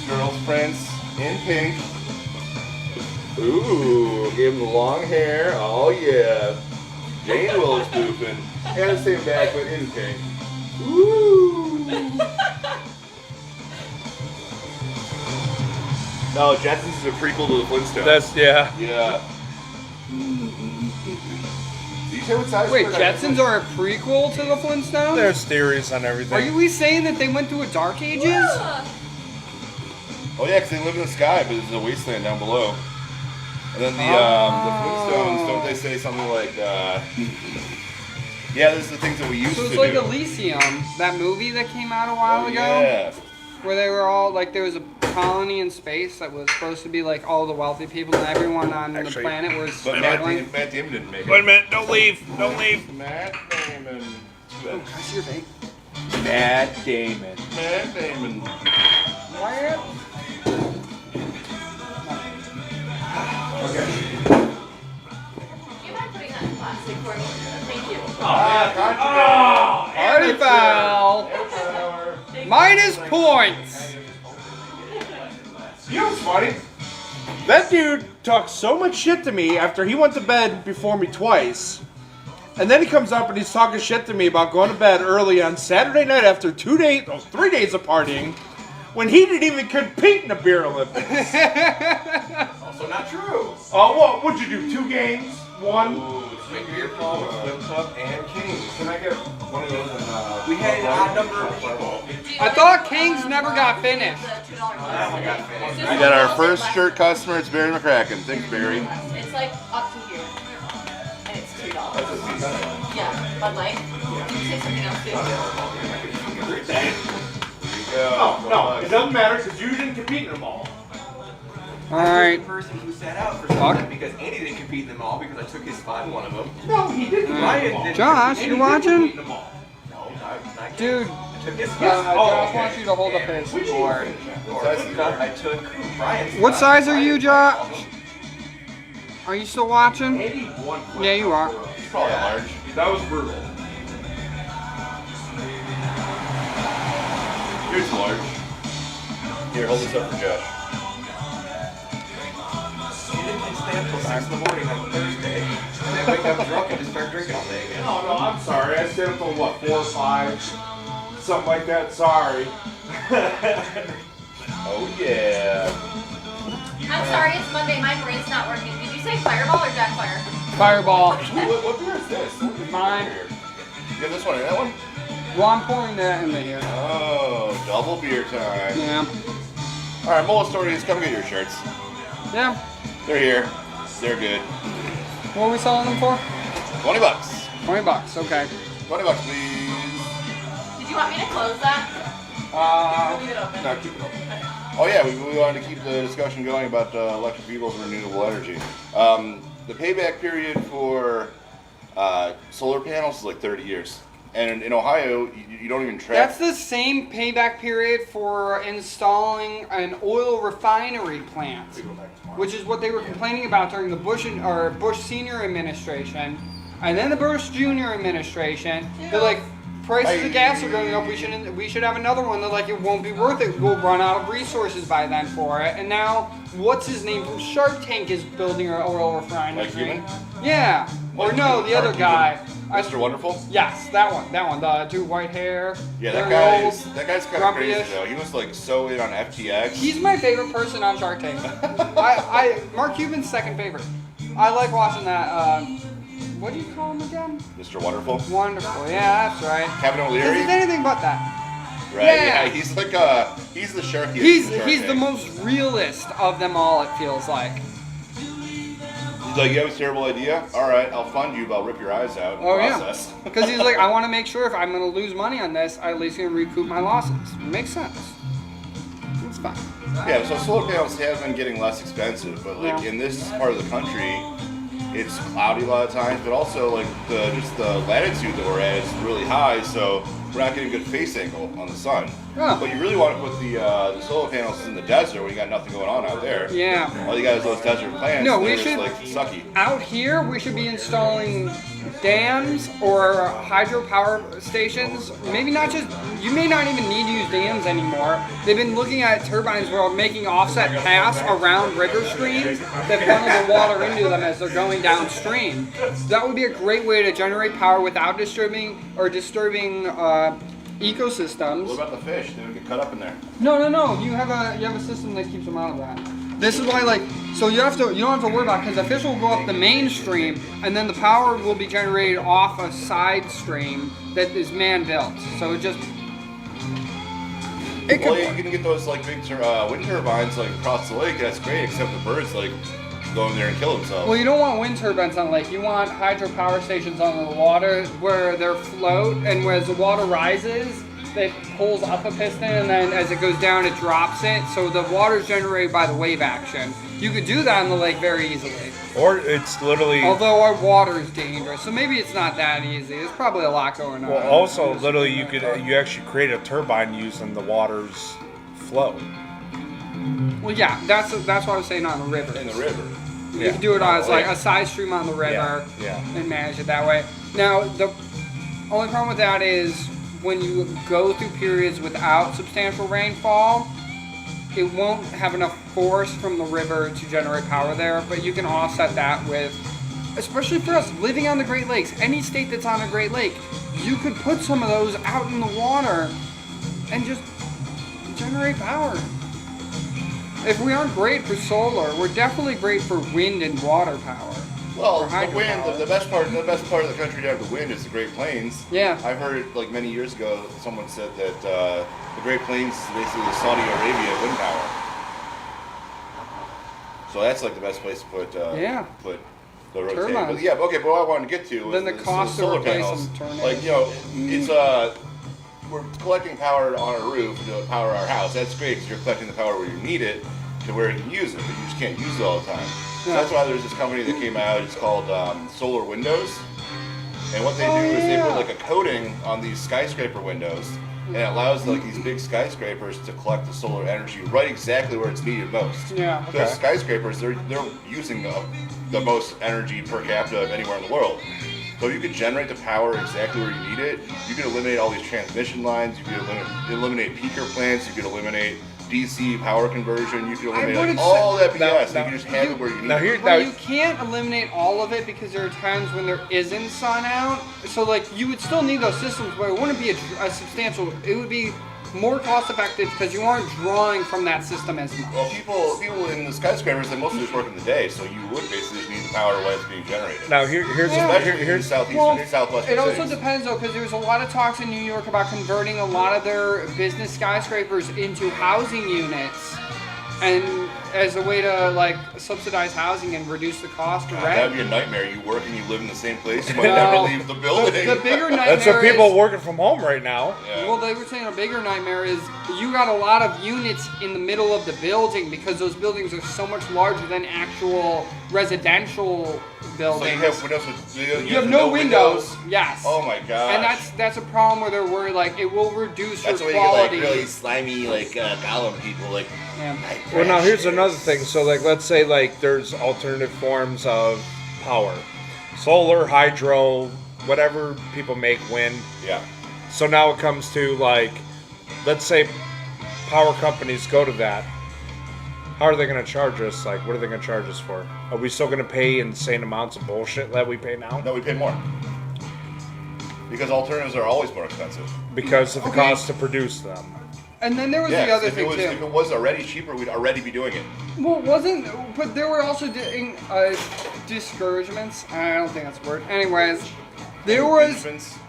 Girls prints in pink. Ooh, give him the long hair. Oh yeah. Jane Willow's goofing. And the same back, but in pink. Ooh. No, Jetsons is a prequel to the Flintstones. That's, yeah. Yeah. Did you say what size? Wait, shirt I had? Jetsons are a prequel to the Flintstones? There's theories on Are everything. we saying that they went through a dark ages? Oh yeah, because they live in the sky, but there's a wasteland down below. And then the Flintstones, don't they say something like, yeah, this is the things that we used So to it's like do. Elysium, that movie that came out a while ago, Yeah. where they were all like, there was a colony in space that was supposed to be like all the wealthy people and everyone on the Actually, planet was But Matt struggling. Damon didn't make it. Wait a minute, don't leave, don't leave. Matt Damon. Oh, can I see your vape? Matt Damon. Matt Damon. Why? Do you mind putting that in plastic for me? Thank you. Party foul! Minus points! You know what's funny? That dude talked so much shit to me after he went to bed before me twice. And then he comes up and he's talking shit to me about going to bed early on Saturday night after 3 days of partying when he didn't even compete in the beer Olympics. Also not true. Oh, what would you do? 2 games? one. Sweet beer pong, flip cup, and king. Can I get one of those? And, We had an odd number of people. I thought Kings never got finished. The $2 I got finished. We got our first shirt customer. It's Berry McCrackin. Thanks, Barry. It's like up to here. And it's $2. Yeah, Bud Light. You say something else too. No, it doesn't matter because you didn't compete in them all. All right. The person who sat out for some time because Andy didn't compete in them all because I took his spot in one of them. No, he didn't. Ryan didn't. Josh, compete. you watching? Compete in them all. No, not Dude, I took his spot. Josh wants you to hold up his board. I took Brian's What spot. size are you, Josh? Are you still watching? 81. Yeah, you are. He's probably large. That was brutal. Here's large. Here, hold this up for Josh. He didn't stay up till 6 in the morning on Thursday. And then wake up drunk and just start drinking all day again. No, I'm sorry. I stayed up till what, 4 or 5? Something like that. Sorry. Oh, yeah. I'm sorry, it's Monday. My brain's not working. Did you say Fireball or Jackfire? Fireball. What beer is this? Mine. You have this one and that one? Well, I'm pouring that into here. Oh, double beer time. Yeah. All right, Mola Stories, come get your shirts. Yeah. They're here. They're good. What are we selling them for? $20. $20. Okay. $20, please. Did you want me to close that? Leave it open. No, keep it open. Oh yeah, we wanted to keep the discussion going about electric vehicles and renewable energy. The payback period for solar panels is like 30 years. And in Ohio, you don't even track. That's the same payback period for installing an oil refinery plant, which is what they were complaining about during the Bush Senior administration, and then the Bush Junior administration. They're like, prices of gas are going up. We should have another one. They're like, it won't be worth it. We'll run out of resources by then for it. And now, what's his name from Shark Tank is building an oil refinery. Mike Cuban? Yeah. Or Mike no, Cuban, the other Mark guy. Mr. Wonderful? Yes, that one. The dude, white hair. Yeah, very old, that guy's kind of crazy grumpy-ish. though. He was like so in on FTX. He's my favorite person on Shark Tank. Mark Cuban's second favorite. I like watching that. What do you call him again? Mr. Wonderful? Wonderful. Yeah, that's right. Kevin Because O'Leary? he's anything but that. Right? Yeah. He's like he's the sharkiest. He's of Shark the Tank. most realist of them all. It feels like. He's like, you have a terrible idea? All right, I'll fund you, but I'll rip your eyes out. Oh Process. yeah. Because he's like, I want to make sure if I'm going to lose money on this, I at least can recoup my losses. It makes sense. It's fine. Yeah, so solar panels have been getting less expensive, but like Yeah. in this part of the country, it's cloudy a lot of times, but also like the latitude that we're at is really high, so we're not getting a good face angle on the sun. Oh. But you really want to put the solar panels in the desert when you got nothing going on out there. Yeah. All you got is those desert plants. No, and we they're should- just like sucky. Out here, we should be installing dams or hydropower stations. Maybe not just, you may not even need to use dams anymore. They've been looking at turbines where we're making offset paths around river streams that funnel the water into them as they're going downstream. That would be a great way to generate power without disturbing ecosystems. What about the fish? They don't get cut up in there. No. You have a system that keeps them out of that. This is why, like, so you don't have to worry about, because the fish will go up the main stream, and then the power will be generated off a side stream that is man-built. So it Well, could you can get those like big wind turbines like across the lake. That's great, except the birds like go in there and kill themselves. Well, you don't want wind turbines on the lake. You want hydropower stations on the water where they're float, and as the water rises, it pulls up a piston, and then as it goes down, it drops it. So the water's generated by the wave action. You could do that on the lake very easily. Or it's literally. Although our water is dangerous, so maybe it's not that easy. There's probably a lot going on. Well, also literally you actually create a turbine using the water's flow. Well, yeah, that's what I was saying on the river. In the river. You Yeah. can do it as like Yeah. a side stream on the river Yeah. and manage it that way. Now, the only problem with that is when you go through periods without substantial rainfall, it won't have enough force from the river to generate power there, but you can offset that with, especially for us living on the Great Lakes, any state that's on a Great Lake, you could put some of those out in the water and just generate power. If we aren't great for solar, we're definitely great for wind and water power. Well, or the wind. hydropower. The best part of the country to have the wind is the Great Plains. Yeah. I've heard like many years ago, someone said that the Great Plains is basically the Saudi Arabia wind power. So that's like the best place to put the rotating. Turbines. But yeah, okay. But what I wanted to get to was Then the cost to solar replace panels. them turn Like it's we're collecting power on our roof to power our house. That's great because you're collecting the power where you need it to where you can use it, but you just can't use it all the time. So that's why there's this company that came out. It's called Solar Windows, and what they do is they put like a coating on these skyscraper windows, and it allows like these big skyscrapers to collect the solar energy right exactly where it's needed most. Yeah. Because skyscrapers, they're using the most energy per capita of anywhere in the world. So if you could generate the power exactly where you need it, you could eliminate all these transmission lines, you could eliminate peaker plants, you could eliminate DC power conversion, you could eliminate all that BS, you can just have it where you need it. Well, you can't eliminate all of it because there are times when there isn't sun out. So, like, you would still need those systems, but it wouldn't be a substantial. It would be more cost effective because you aren't drawing from that system as much. Well, people in the skyscrapers, they mostly just work in the day, so you would basically just need the power while it's being generated. Now here's Here's southwestern It also cities. depends though, because there's a lot of talks in New York about converting a lot of their business skyscrapers into housing units, and as a way to like subsidize housing and reduce the cost of rent. That'd be a nightmare. You work and you live in the same place. You might never leave the building. The bigger nightmare. That's what people working from home right now. Yeah. Well, they were saying a bigger nightmare is you got a lot of units in the middle of the building because those buildings are so much larger than actual residential So buildings. you have windows with You have no windows. Yes. Oh my god. And that's a problem where they're worried like it will reduce That's your why you get quality. like really slimy like golem people like. Yeah. Well, now here's another thing. So, like, let's say like there's alternative forms of power, solar, hydro, whatever people make, wind. Yeah. So now it comes to like, let's say power companies go to that. How are they going to charge us? Like, what are they going to charge us for? Are we still going to pay insane amounts of bullshit that we pay now? No, we pay more. Because alternatives are always more expensive. Because of the cost to produce them. And then there was Yeah, the other if thing it was, too. if it was already cheaper, we'd already be doing it. Well, but there were also discouragements. I don't think that's a word. Anyways, there was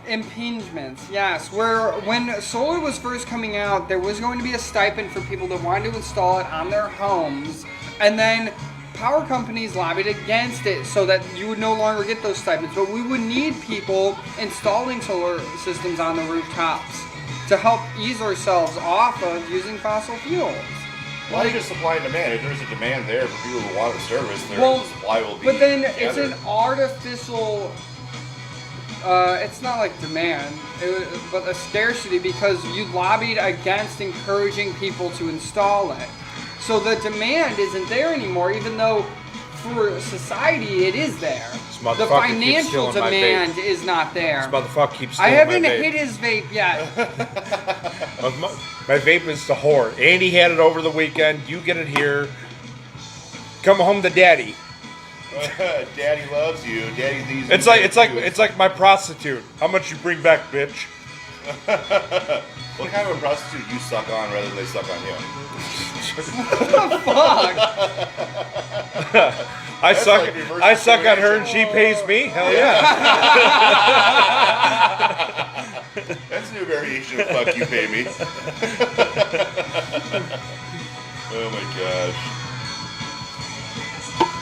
impingements. Yes, where when solar was first coming out, there was going to be a stipend for people that wanted to install it on their homes, and then power companies lobbied against it so that you would no longer get those stipends. But we would need people installing solar systems on the rooftops to help ease ourselves off of using fossil fuels. Well, it's just supply and demand. If there's a demand there for people who want the service, the supply will be. But then it's gathered. an artificial. It's not like demand, but a scarcity because you lobbied against encouraging people to install it. So the demand isn't there anymore, even though for society it is there. motherfucker The keeps financial stealing my demand is not there. This motherfucker keeps I stealing haven't my vape. hit his vape yet. My vape is the whore. Andy had it over the weekend. You get it here. Come home to daddy. Daddy loves you. Daddy thinks It's like my prostitute. How much you bring back, bitch? What kind of a prostitute you suck on rather than they suck on you? Fuck. I That's suck. like reverse I suck on her and discrimination. she pays me. Hell yeah. That's a new variation of fuck you pay me. Oh my gosh.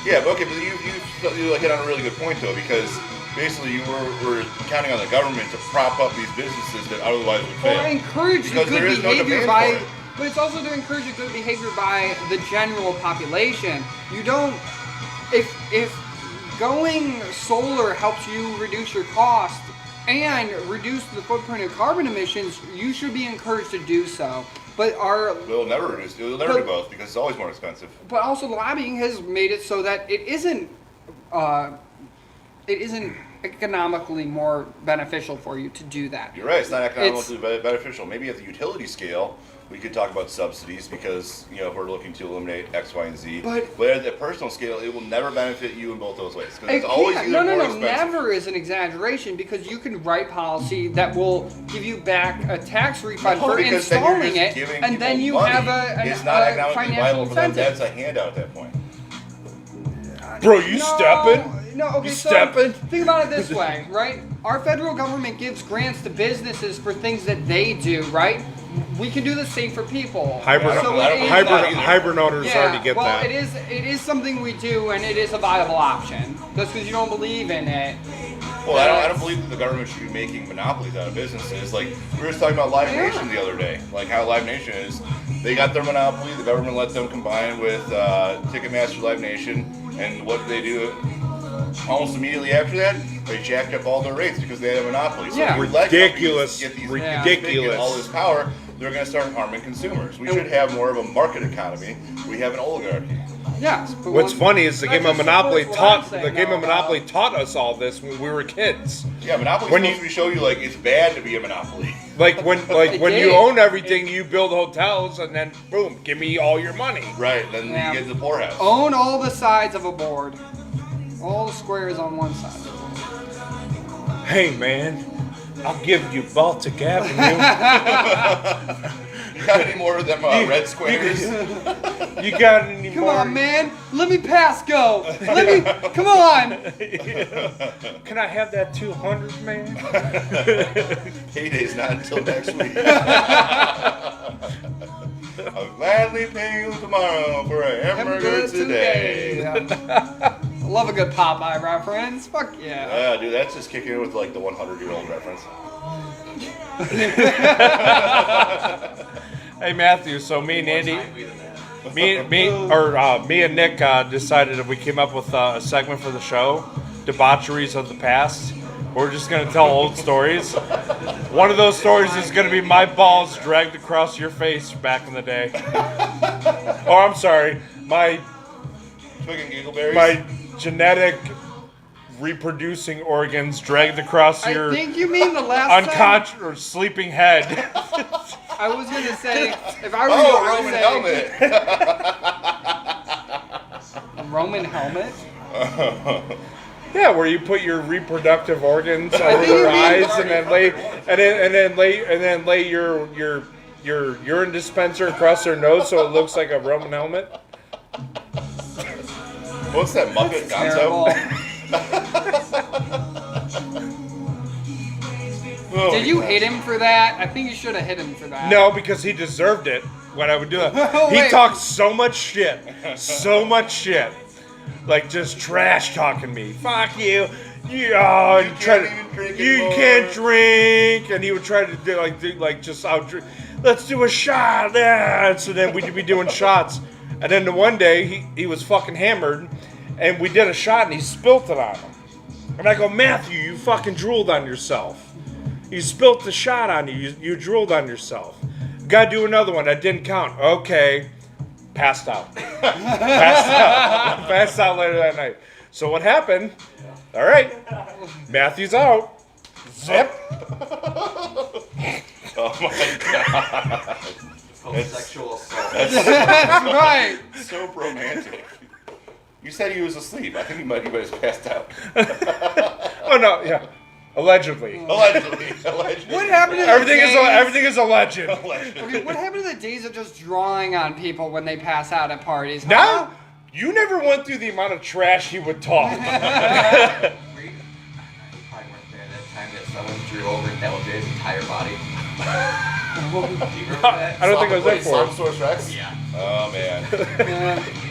Yeah, but okay, but you hit on a really good point though, because basically you were counting on the government to prop up these businesses that otherwise would fail. Or encourage the Because good there is no behavior demand by, for it. but it's also to encourage the good behavior by the general population. You don't, if going solar helps you reduce your cost and reduce the footprint of carbon emissions, you should be encouraged to do so. But It'll never reduce. It'll never do both because it's always more expensive. But also lobbying has made it so that it isn't economically more beneficial for you to do that. You're right. It's not economically beneficial. Maybe at the utility scale, we could talk about subsidies because if we're looking to eliminate X, Y, and Z. But at the personal scale, it will never benefit you in both those ways because It it's always can't. either more No. expensive. Never is an exaggeration because you can write policy that will give you back a tax refund for because then you're installing just it, giving and then people you money. have a It's not economically financial viable for them. incentive. That's a handout at that point. Bro, you stepping? No, okay, so stepping. think about it this way, right? Our federal government gives grants to businesses for things that they do, right? We can do the same for people. Hybrid owners already get that. It is something we do, and it is a viable option. Just because you don't believe in it. Well, I don't believe that the government should be making monopolies out of businesses. Like, we were just talking about Live Nation the other day. Like, how Live Nation is, they got their monopoly, the government let them combine with Ticketmaster Live Nation, and what they do almost immediately after that, they jacked up all their rates because they had a monopoly. So Yeah. if you let Ridiculous. companies get these Ridiculous. get all this power, they're going to start harming consumers. We should have more of a market economy. We have an oligarchy. Yes. But What's funny is the that game of just Monopoly supports what I'm taught saying the game of now Monopoly about- taught us all this when we were kids. Yeah, Monopoly's When supposed to show you, like, it's bad to be a monopoly. Like when It you did. own everything, you build hotels, and then boom, give me all your money. Right, then Yeah. you get the poorhouse. Own all the sides of a board. All the squares on one side. Hey man, I'll give you Baltic Avenue. You got any more of them red squares? You got any Come more? on, man. Let me pass go. Come on. Can I have that 200, man? Payday's not until next week. I'll gladly pay you tomorrow for a hamburger today. I love a good Popeye reference. Fuck yeah. Yeah, dude, that's just kicking in with like the 100-year-old reference. Hey Matthew, so me and Andy, me and Nick decided that we came up with a segment for the show, Debauceries of the Past. We're just gonna tell old stories. One of those stories is gonna be my balls dragged across your face back in the day. Oh, I'm sorry, my Twigging giggleberries. my genetic reproducing organs dragged across I your think you mean the last time. unconscious or sleeping head. I was gonna say if I were Oh, you, I would Roman say helmet. a Roman helmet. Yeah, where you put your reproductive organs over think you their mean- eyes, and then lay your urine dispenser across their nose so it looks like a Roman helmet. What's that, Muppet Terrible. Gonzo? Oh, Did you gosh. hit him for that? I think you should have hit him for that. No, because he deserved it when I would do it. Oh, He wait. talked so much shit, like just trash talking me. Fuck you. You can't even drink you anymore. can't drink, and he would try to do just out drink. Let's do a shot, yeah. And so then we'd be doing shots, and then the one day he was fucking hammered, and we did a shot, and he spilt it on him, and I go, Matthew, you fucking drooled on yourself. You spilt the shot on you. You drooled on yourself. Gotta do another one. That didn't count. Okay. Passed out. Passed out later that night. So what happened? All right. Matthew's out. Zip. Oh my god. Called sexual assault. That's right. So romantic. You said he was asleep. I think he might have passed out. Oh no. Yeah. Allegedly. Allegedly. What happened to the Everything is alleged. Okay, what happened to the days of just drawing on people when they pass out at parties? Huh? Now, you never went through the amount of trash he would talk. You probably weren't there that time that someone drew over LJ's entire body. Do you remember that? I don't think I was there Wait, for it. Slumsource Rex? Yeah. Oh man.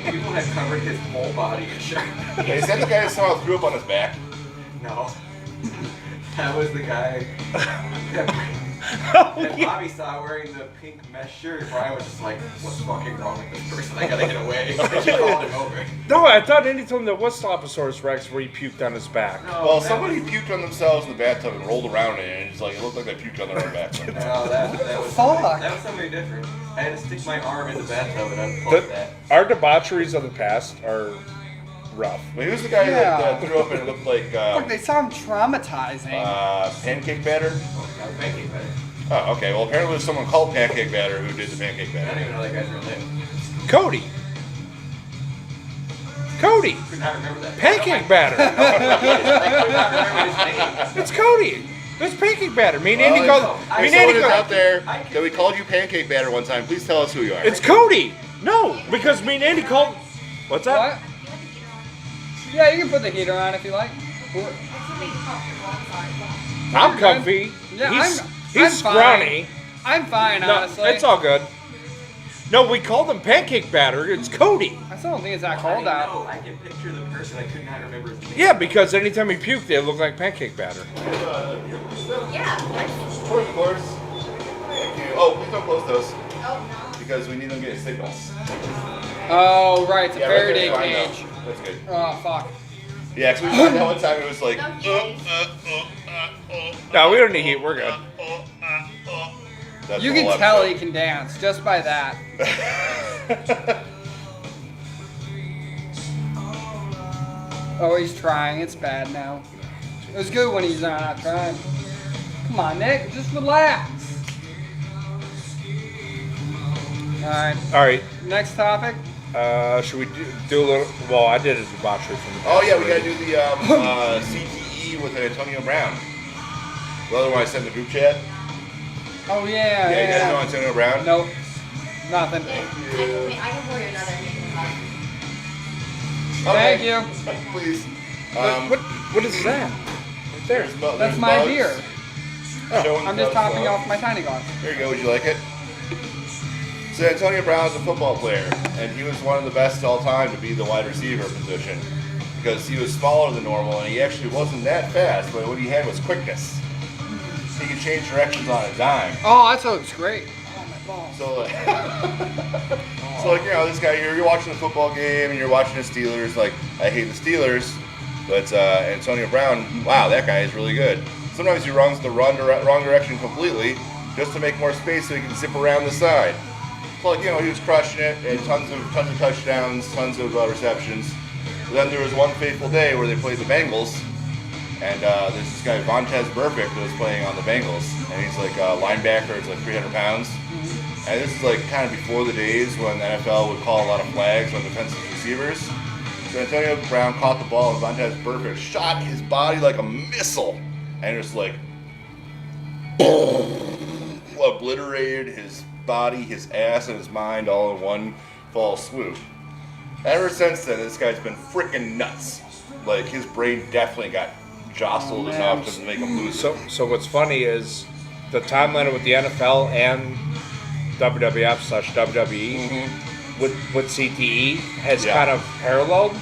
People had covered his whole body in shirt. Is that the guy that somehow threw up on his back? No. That was the guy that Bobby saw wearing the pink mesh shirt. Brian was just like, what's fucking wrong with this person? I gotta get away. And she called him over. No, I thought anytime there was Dilophosaurus Rex where he puked on his back. No, Well, that somebody was- puked on themselves in the bathtub and rolled around in it, and it's like it looked like they puked on their own back. No, that was Fuck. that was somebody different. I had to stick my arm in the bathtub and unplug that. Our debaucheries of the past are rough. But he was the guy Yeah. that threw up and it looked like Fuck, they sound traumatizing. pancake batter. Oh, that was pancake batter. Oh, okay. Well, apparently there's someone called Pancake Batter who did the pancake I don't batter. even know that guy's real name. Cody. Cody. Could not remember that. Pancake batter. I could not remember his name. It's Cody. It's pancake batter. Me and Well, Andy called. I Me If and someone Andy is called. out there I can- that we called you Pancake Batter one time, please tell us who you are. It's Cody. No, because me and Andy called. What's that? What? Yeah, you can put the heater on if you like. It's gonna make you comfortable. I'm sorry. I'm You're good. comfy. Yeah, he's I'm scrawny. I'm fine, No, honestly. it's all good. No, we call them pancake batter. It's Cody. I still don't think it's that I cold out. know. I can picture the person. I could not remember his name. Yeah, because anytime he puked, they look like pancake batter. Yeah. Of course. Thank you. Oh, please don't close those Oh, because we need them to get signals. Oh, right, it's a Yeah, right there, Faraday fine, cage. though. That's good. Oh, fuck. Yeah, because we found that one time it was like. no. Okay. No, we don't need heat. We're good. That's You the can whole tell episode. he can dance just by that. Oh, he's trying. It's bad now. It was good when he's not trying. Come on, Nick. Just relax. Alright. All right. Next topic. Should we do a little? Well, I did a debauchery from the. Oh yeah, we gotta do the CTE with Antonio Brown. The other one I sent in the group chat. Oh, yeah. Yeah, you guys know Antonio Brown? Nope. Nothing. I can pour you another making hug. Thank you. Please. What is that? Right there. That's my beer. I'm just topping off. off my tiny glass. Here you go. Would you like it? So Antonio Brown is a football player, and he was one of the best all time to be the wide receiver position because he was smaller than normal, and he actually wasn't that fast. But what he had was quickness. He could change directions on a dime. Oh, that sounds great. Oh, my balls. So, you know, this guy, you're watching the football game and you're watching the Steelers. Like, I hate the Steelers, but Antonio Brown, wow, that guy is really good. Sometimes he runs the wrong direction completely just to make more space so he can zip around the side. So, like, you know, he was crushing it, and tons of touchdowns, tons of receptions. But then there was one fateful day where they played the Bengals, and there's this guy, Vontez Burfict, that was playing on the Bengals, and he's like a linebacker, it's like 300 pounds. And this is like kind of before the days when the NFL would call a lot of flags on defensive receivers. So Antonio Brown caught the ball, and Vontez Burfict shot his body like a missile, and just like obliterated his body, his ass, and his mind all in one fall swoop. Ever since then, this guy's been freaking nuts. Like, his brain definitely got jostled enough to make him lose it. So what's funny is the timeline with the NFL and WWF/WWE with CTE has kind of paralleled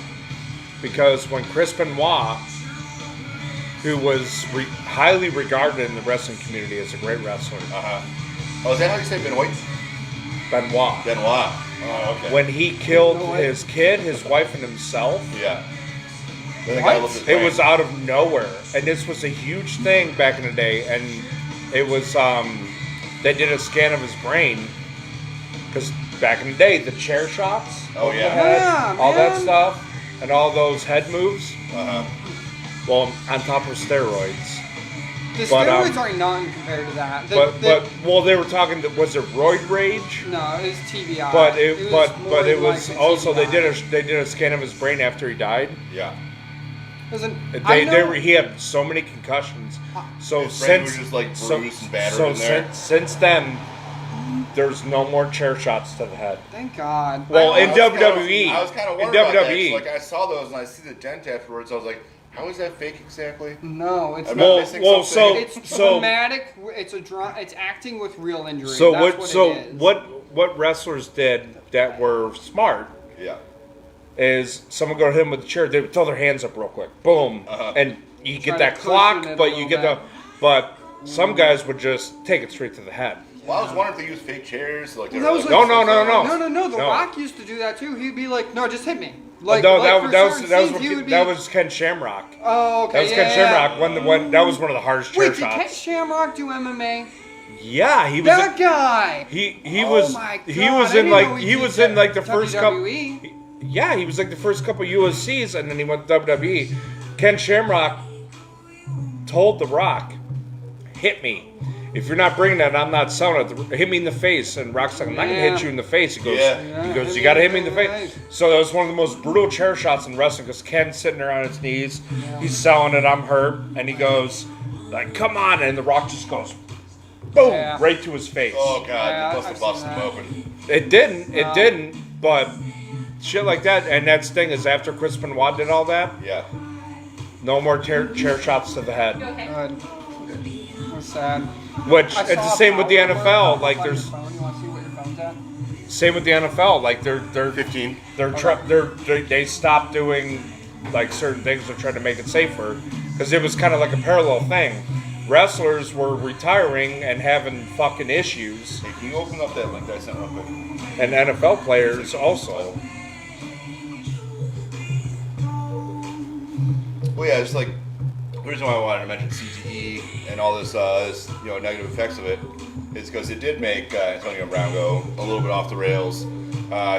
because when Chris Benoit, who was highly regarded in the wrestling community as a great wrestler, Oh, is that how you say Benoit? Benoit, Benoit. Oh, okay. when he killed his kid, his wife, and himself. Yeah. Then the guy looked at It was out of nowhere, and this was a huge thing back in the day. And it was they did a scan of his brain because back in the day, the chair shots, Oh, over the yeah. head, Yeah, all that man. stuff, and all those head moves. Well, on top of steroids. The But, steroids are nothing compared to that. Well, they were talking. Was it roid rage? No, it was TBI. But it more was like also TBI. they did a scan of his brain after he died. Yeah. Listen, I know, He had so many concussions. So His brain since was just like so, bruised and battered so in there. since then, there's no more chair shots to the head. thank God. Well, I in was kinda- WWE, I was kind of in worried about that. 'Cause, WWE, like, I saw those and I see the dent afterwards. I was like, how is that fake exactly? No, it's I'm not. not missing something. It's so dramatic. It's acting with real injury. so That's what it is. what wrestlers did that were smart Yeah. is someone go to him with the chair, they would throw their hands up real quick, boom, and you Try get that to clock, cushion it a but you little get the, bit. but some guys would just take it straight to the head. Well, I was wondering if they used fake chairs. Like, they That were was like, like- No. No. The No. Rock used to do that too. He'd be like, "No, just hit me." Like, no, like for that was certain that was scenes, he would be- that was Ken Shamrock. Oh, okay. That was Ken Shamrock. When that was one of the hardest chair Wait, did Ken shots. Shamrock do MMA? Yeah, he was. That guy. He Oh was. my He God, was I in didn't like know he he was did in like the first couple. WWE. Yeah, he was like the first couple USCs, and then he went to WWE. Ken Shamrock told The Rock, "Hit me. If you're not bringing that, I'm not selling it. Hit me in the face." And Rock's like, "I'm not gonna Yeah. hit you in the face." He goes, Yeah. he goes, hit "You me gotta in hit me in the the face." face. So that was one of the most brutal chair shots in wrestling because Ken's sitting there on his knees, he's selling it. I'm hurt, and he goes, "Like, come on!" And The Rock just goes, boom, Yeah. right to his face. Oh god, Yeah, you must I've have busted seen them that. open. It didn't, but shit like that. And that's the thing is, after Chris Benoit did all that, Yeah. no more chair shots to the head. You okay? Good. That's sad. Which I it's the saw a same with the power NFL. alert Like on your there's phone. You want to see what your phone's at? same with the NFL. Like they're 15. they stopped doing like certain things. They're trying to make it safer because it was kind of like a parallel thing. Wrestlers were retiring and having fucking issues, Hey, can you open up that link that I sent real quick? and NFL players also. Well, yeah, it's like the reason why I wanted to mention CTE and all this, negative effects of it is because it did make Antonio Brown go a little bit off the rails.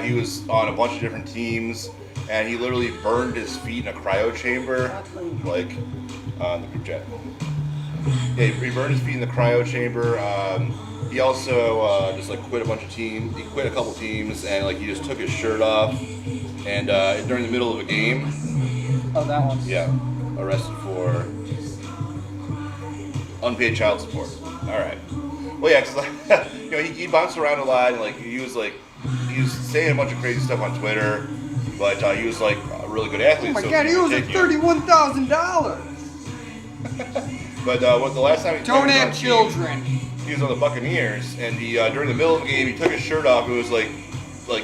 He was on a bunch of different teams, and he literally burned his feet in a cryo chamber, like on the group chat. Yeah, he burned his feet in the cryo chamber. He also just like quit a bunch of teams. He quit a couple teams, and like he just took his shirt off. And during the middle of a game, Oh, that one. yeah, arrested for unpaid child support. All right. Well, yeah, because like, he bounced around a lot, and like he was saying a bunch of crazy stuff on Twitter, but he was like a really good athlete. Oh my so God, he people owes were him taking him. $31,000. But what the last time he Don't was on have the children. team, he was on the Buccaneers, and he during the middle of the game he took his shirt off. It was like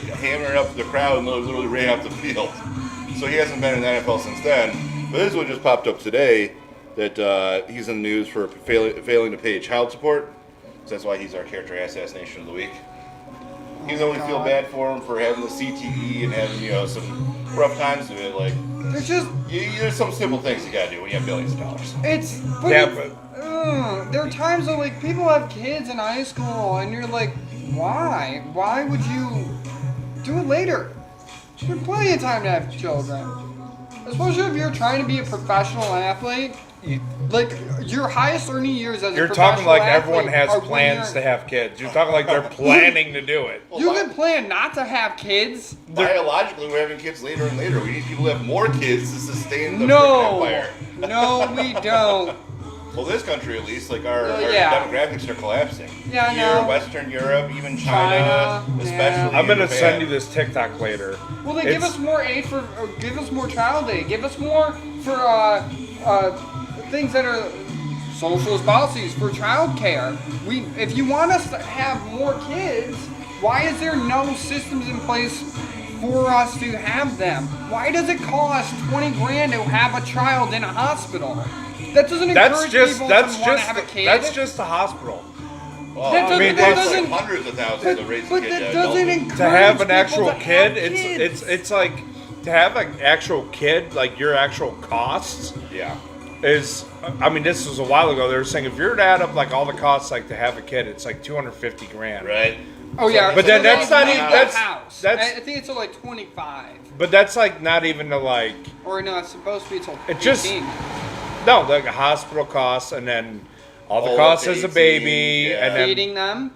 hammering up the crowd and literally ran off the field. So he hasn't been in the NFL since then. But this one just popped up today that he's in the news for failing to pay child support. So that's why he's our character assassination of the week. He's only feel bad for him for having the CTE and having some rough times of it. Like There's just there's some simple things you gotta do when you have billions of dollars. it's there are times when like people have kids in high school and you're like, why? Why would you do it later? There's plenty of time to have children. Especially if you're trying to be a professional athlete. Like your highest earning years as a You're professional talking like athlete everyone has are when plans to have kids. You're talking like they're planning to do it. You can plan not to have kids. Biologically, we're having kids later and later. We need people to have more kids to sustain the freaking No, empire. no, we don't. Well, this country at least, like our yeah. demographics are collapsing. Yeah, I Here, know. Western Europe, even China, China, especially. I'm gonna Japan. send you this TikTok later. Well, they give It's- us more aid for, give us more child aid, give us more for things that are socialist policies for child care. If you want us to have more kids, why is there no systems in place for us to have them? Why does it cost 20 grand to have a child in a hospital? That doesn't encourage people to want to have a kid. That's just the hospital. Well, That doesn't- it that costs doesn't- like hundreds of thousands to raise a but kid. that doesn't encourage To have an people actual to have kid, kids. it's like to have an actual kid, like your actual costs Yeah. is. I mean, this was a while ago. They were saying if you're to add up like all the costs, like to have a kid, it's like 250 grand. Right. Oh yeah, But then so that's they not make even- the that's- house. that's- I think it's like 25, But that's like not even the like. or no, it's supposed to be until It just- 18. No, like hospital costs, and then all the All costs up as to a baby, 18, yeah. and then Feeding them.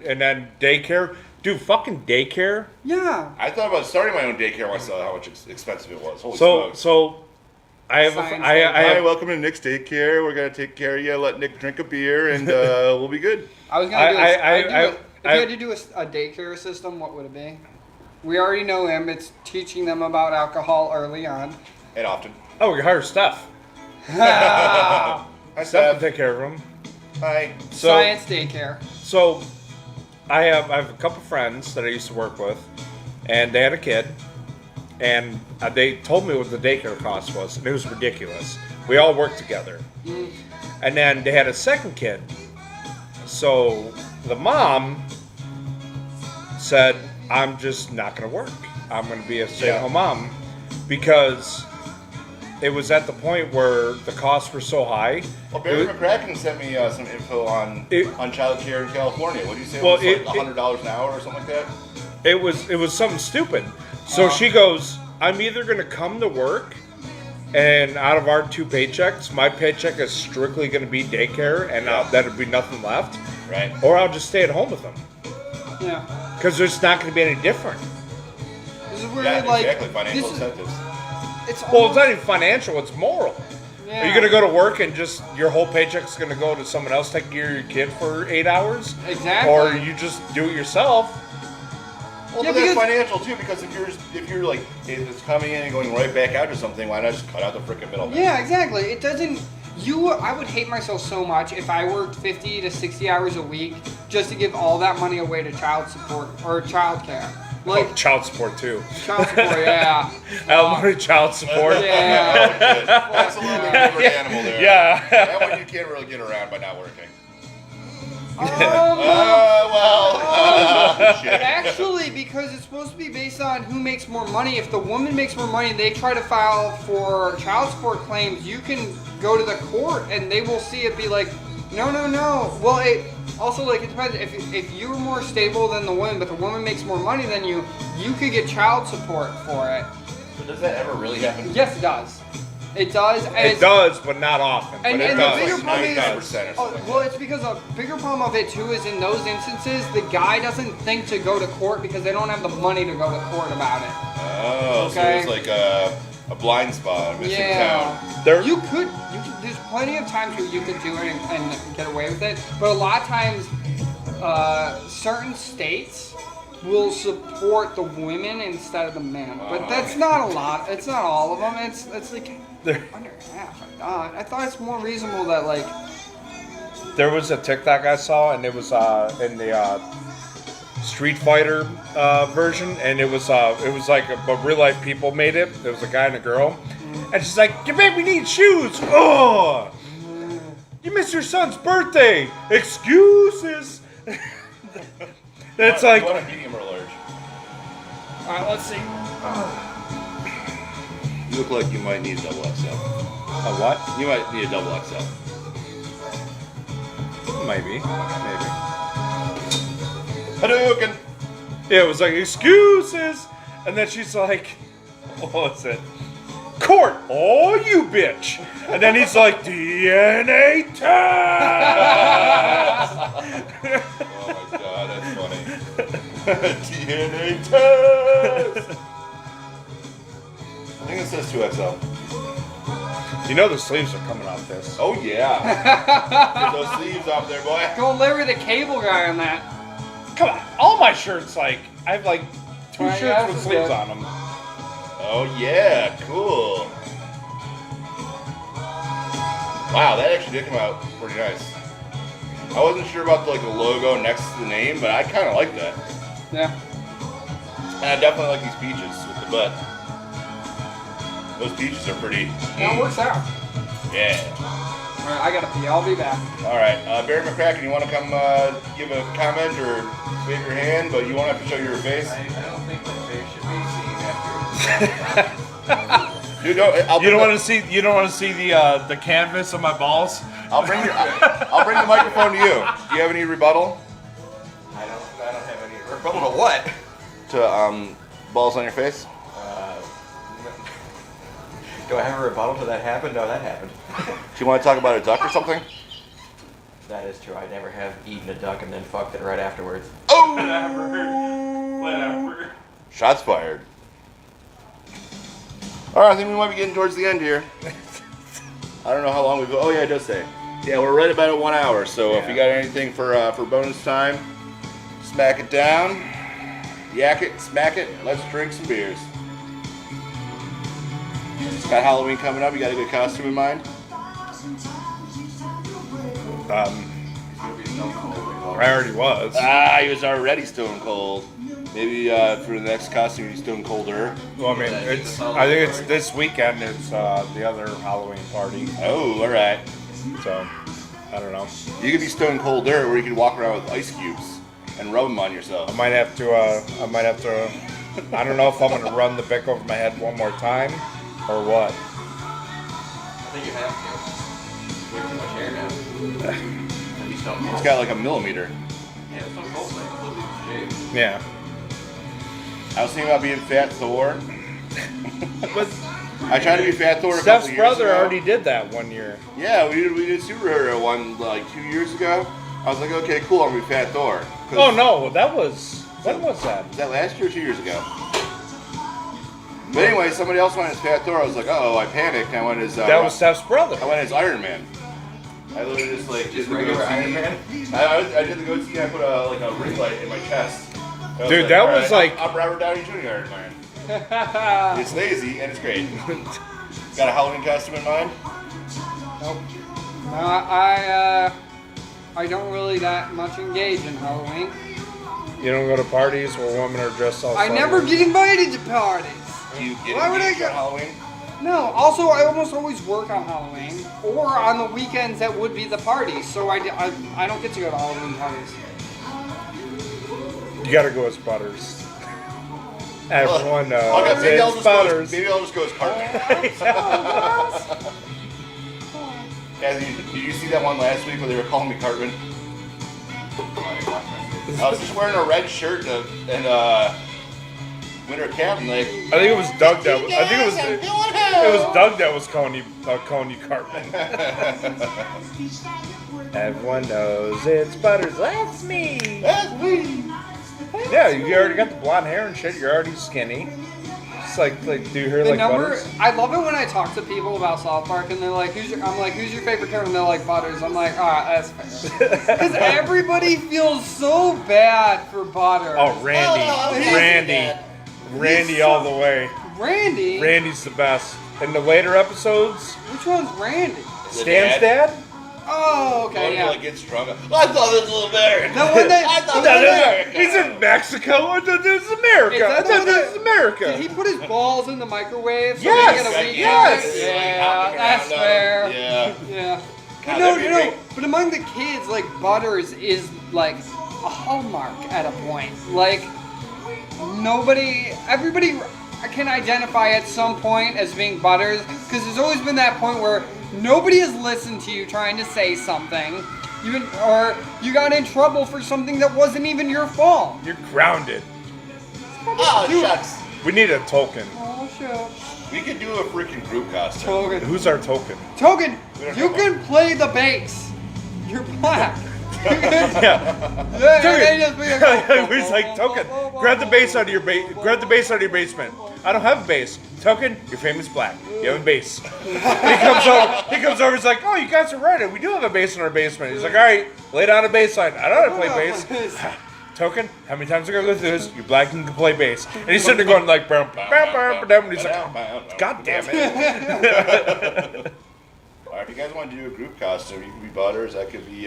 daycare. Dude, fucking daycare. Yeah. I thought about starting my own daycare once I saw how much expensive it was. Holy So smokes. so, I have Science I Hi, have welcome to Nick's daycare. We're gonna take care of you. Let Nick drink a beer, and we'll be good. I was gonna do. If I- you had to do a daycare system, what would it be? We already know him. It's teaching them about alcohol early on. And often. oh, we hire Steph. Hi, Steph Steph. can take care of him. Hi. So Science daycare. so, I have a couple friends that I used to work with, and they had a kid, and they told me what the daycare cost was, and it was ridiculous. We all worked together, and then they had a second kid. So the mom said, "I'm just not going to work. I'm going to be a stay-at-home mom," because it was at the point where the costs were so high. Well, Berry It- McCrackin sent me some info on child care in California. What do you say? Well, It was like $100 an hour or something like that. It was something stupid. So she goes, "I'm either going to come to work, and out of our 2 paychecks, my paycheck is strictly going to be daycare, and that'll be nothing left, Right. or I'll just stay at home with them Yeah. because there's not going to be any different." This is where Yeah, like exactly. Financial this is, incentives. it's Well, it's almost, not even financial; it's moral. yeah. Are you going to go to work and just your whole paycheck's going to go to someone else taking care of your kid for 8 hours, Exactly. or you just do it yourself? Well, Yeah, but that's because- financial too, because if you're like, if it's coming in and going right back out or something, why not just cut out the freaking middleman? Yeah, exactly. It doesn't. I would hate myself so much if I worked 50 to 60 hours a week just to give all that money away to child support or child care. Like child support too. child support, yeah. Alimony, child support. Yeah. That's a little bit different animal there. Yeah. That one you can't really get around by not working. Shit. Actually, because it's supposed to be based on who makes more money. If the woman makes more money and they try to file for child support claims, you can go to the court and they will see it be like, no. Well, it also, like, it depends. If you're more stable than the woman, but the woman makes more money than you could get child support for it. But does that ever really happen? Yes, it does. It does. And It does, but not often. But And, it and does. the bigger Like problem is, 99% or something like well, it's because a bigger problem of it too is in those instances, the guy doesn't think to go to court because they don't have the money to go to court about it. Oh, Okay. so it's like a blind spot, a missing town. There- You could. There's plenty of times where you could do it and get away with it, but a lot of times, certain states will support the women instead of the men. But that's not a lot. It's not all of them. It's like under half. I thought it's more reasonable that like. There was a TikTok I saw, and it was in the Street Fighter version, and it was like but real life people made it. There was a guy and a girl, and she's like, "You made me need shoes. Oh, you missed your son's birthday. Excuses." It's like, You want a medium or large? All right, let's see. You look like you might need a double XL. a what? You might need a double XL. Maybe. Hadouken! Yeah, it was like excuses, and then she's like, "What was it? Court, oh you bitch!" And then he's like, "DNA test." Oh my god, that's funny. DNA test! I think it says 2XL. You know the sleeves are coming off this. Oh yeah. Get those sleeves off there, boy. Go Larry the Cable Guy on that. Come on, all my shirts I have like two Right, shirts yeah, with that's sleeves good. on them. Oh yeah, cool. Wow, that actually did come out pretty nice. I wasn't sure about the logo next to the name, but I kind of like that. Yeah. And I definitely like these peaches with the butt. Those peaches are pretty. That works out. Yeah. All right, I gotta pee. I'll be back. All right, Berry McCrackin, you want to come give a comment or wave your hand, but you won't have to show your face. I don't think my face should be seen after. Dude, no, You don't want to see the canvas of my balls. I'll bring the microphone to you. Do you have any rebuttal I don't have any rebuttal to what? to balls on your face? Do I have a rebuttal to that happened? No, that happened. Do you want to talk about a duck or something? That is true. I never have eaten a duck and then fucked it right afterwards. Oh! Whatever. Shots fired. All right, I think we might be getting towards the end here. I don't know how long we've. Oh yeah, it does say. Yeah, we're right about at 1 hour. So if you got anything for bonus time, smack it down, yak it, smack it. Let's drink some beers. Got Halloween coming up. You got a good costume in mind? I already was. Ah, he was already stone cold. Maybe for the next costume, he's stone colder. Well, I mean, I think it's this weekend. It's the other Halloween party. Oh, all right. So, I don't know. You could be stone colder, or you could walk around with ice cubes and rub them on yourself. I might have to. I don't know if I'm gonna run the Bic over my head one more time, or what. I think you have to. We have too much hair now. Maybe stone cold. It's got like a millimeter. Yeah, stone cold's like completely shaved. Yeah. I was thinking about being Fat Thor. But I tried to be Fat Thor a Steph's couple years brother ago. already did that one year. Yeah, we did superhero one like 2 years ago. I was like, okay, cool, I'm gonna be Fat Thor. 'Cause- Oh no, that was when was that? Was that last year or 2 years ago? But anyway, somebody else went as Fat Thor. I was like, oh, I panicked. I went as That was Steph's brother. I went as Iron Man. I literally just like Just regular Iron Man? I did the goatee. I put a ring light in my chest, Dude, that was like- I'm Robert Downey Jr. Iron Man. It's lazy and it's great. Got a Halloween costume in mind? Nope. No, I don't really that much engage in Halloween. You don't go to parties where women are dressed all I never get invited to parties. Do you get Why would I engaged go- on Halloween? No, also I almost always work on Halloween or on the weekends that would be the party, so I don't get to go to Halloween parties. You gotta go as Butters. Everyone knows Maybe I'll it's just go Butters. as, maybe I'll just go as Cartman. Yeah, did you see that one last week where they were calling me Cartman? I was just wearing a red shirt and a winter cap, and like. I think it was Doug that was. I think it was Doug that was calling you Cartman. Everyone knows it's Butters. That's me. That's me. Yeah, you already got the blonde hair and shit. You're already skinny. Just like do your hair The like number, Butters. I love it when I talk to people about South Park and they're like, I'm like, who's your favorite character? And they're like, Butters. I'm like, that's fair. Because everybody feels so bad for Butters. Oh, Randy, Randy all the way. Randy? Randy's the best. In the later episodes, Which one's Randy? Stan's dad. Oh, okay, When he yeah. like gets drunk. I thought this was America. The one that, I thought the one this was that- America. He's in Mexico. I thought this is America. Is that I the thought one this that- is America. Did he put his balls in the microwave so Yes, they get a week? yes. Yeah, that's fair. Yeah. Yeah. But God, no, that'd be you know, great. but among the kids, like, Butters is like a hallmark at a point. Like, everybody can identify at some point as being Butters, because there's always been that point where nobody has listened to you trying to say something, or you got in trouble for something that wasn't even your fault. You're grounded. Oh, shucks. We need a token. Oh, shit. We could do a freaking group costume. Token. Who's our token? Token, We don't you have can play the bass. You're black. Yeah. He's like, Token, grab the bass out of your basement. I don't have a bass. Token, you're famous black. You have a bass. He comes over. He's like, oh, you guys are right. We do have a bass in our basement. He's like, all right, lay down a bass line. I don't know how to play bass. Token, how many times are we gonna go through this? You're black and can play bass. And he's sitting there going like, bam, bam, bam, bam, and he's like, God damn it. All right, if you guys want to do a group costume, you could be Butters. I could be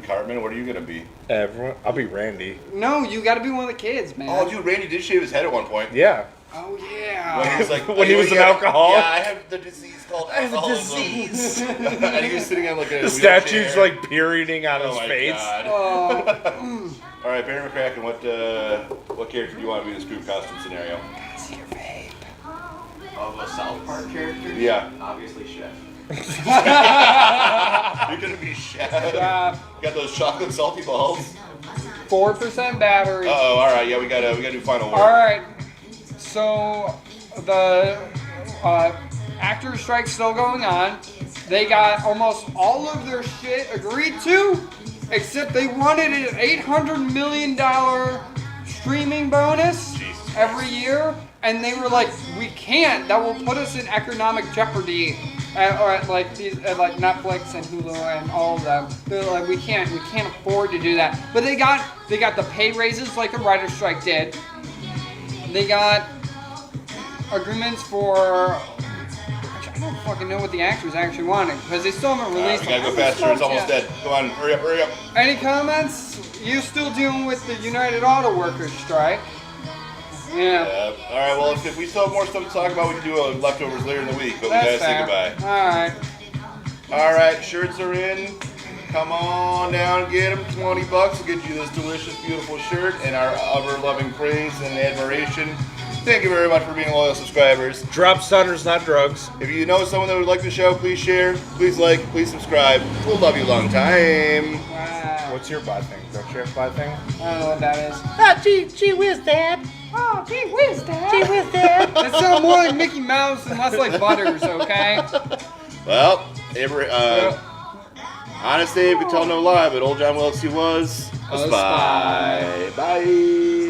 Cartman. What are you gonna be? Everyone, I'll be Randy. No, you got to be one of the kids, man. Oh, dude, Randy did shave his head at one point. Yeah. Oh When yeah. he was like, When he was an alcoholic? Yeah, I have the disease called alcoholism. And he was sitting on like a The statue's wheelchair. like perioding on Oh his my face. God. Oh, All right, Berry McCrackin, what character do you want to be in this group costume scenario? that's your babe. Of a South Park character? Yeah. Obviously Chef. You're gonna be Chef. Yeah. Got those chocolate salty balls. 4% battery. Oh, all right. Yeah, we gotta do final word. All right. So the actors' strike's still going on. They got almost all of their shit agreed to, except they wanted an $800 million streaming bonus Jesus every year, and they were like, "We can't. That will put us in economic jeopardy." At like Netflix and Hulu and all of them, they're like, we can't afford to do that. But they got the pay raises like a writer's strike did. They got agreements for. Actually, I don't fucking know what the actors actually wanted because they still haven't All right, released. we gotta go them. faster. It's almost Yeah. dead. Come on, hurry up, hurry up. Any comments? You still dealing with the United Auto Workers strike? Yeah. All right. Well, if we still have more stuff to talk about, we can do leftovers later in the week. But we That's gotta say fair. goodbye. All right. All right, shirts are in. Come on down, get them. $20 will get you this delicious, beautiful shirt and our ever-loving praise and admiration. Thank you very much for being loyal subscribers. Drop stunners, not drugs. If you know someone that would like the show, please share, please like, please subscribe. We'll love you a long time. Wow. What's your bot thing? Don't you have a bot thing? I don't know what that is. Oh, gee whiz, Dad. Oh, gee whiz, Dad. Gee whiz, Dad. That sounds more like Mickey Mouse and less like Butters, okay? Well, honest Dave could tell no lie, but old John Wilkes, he was a A spy. Bye.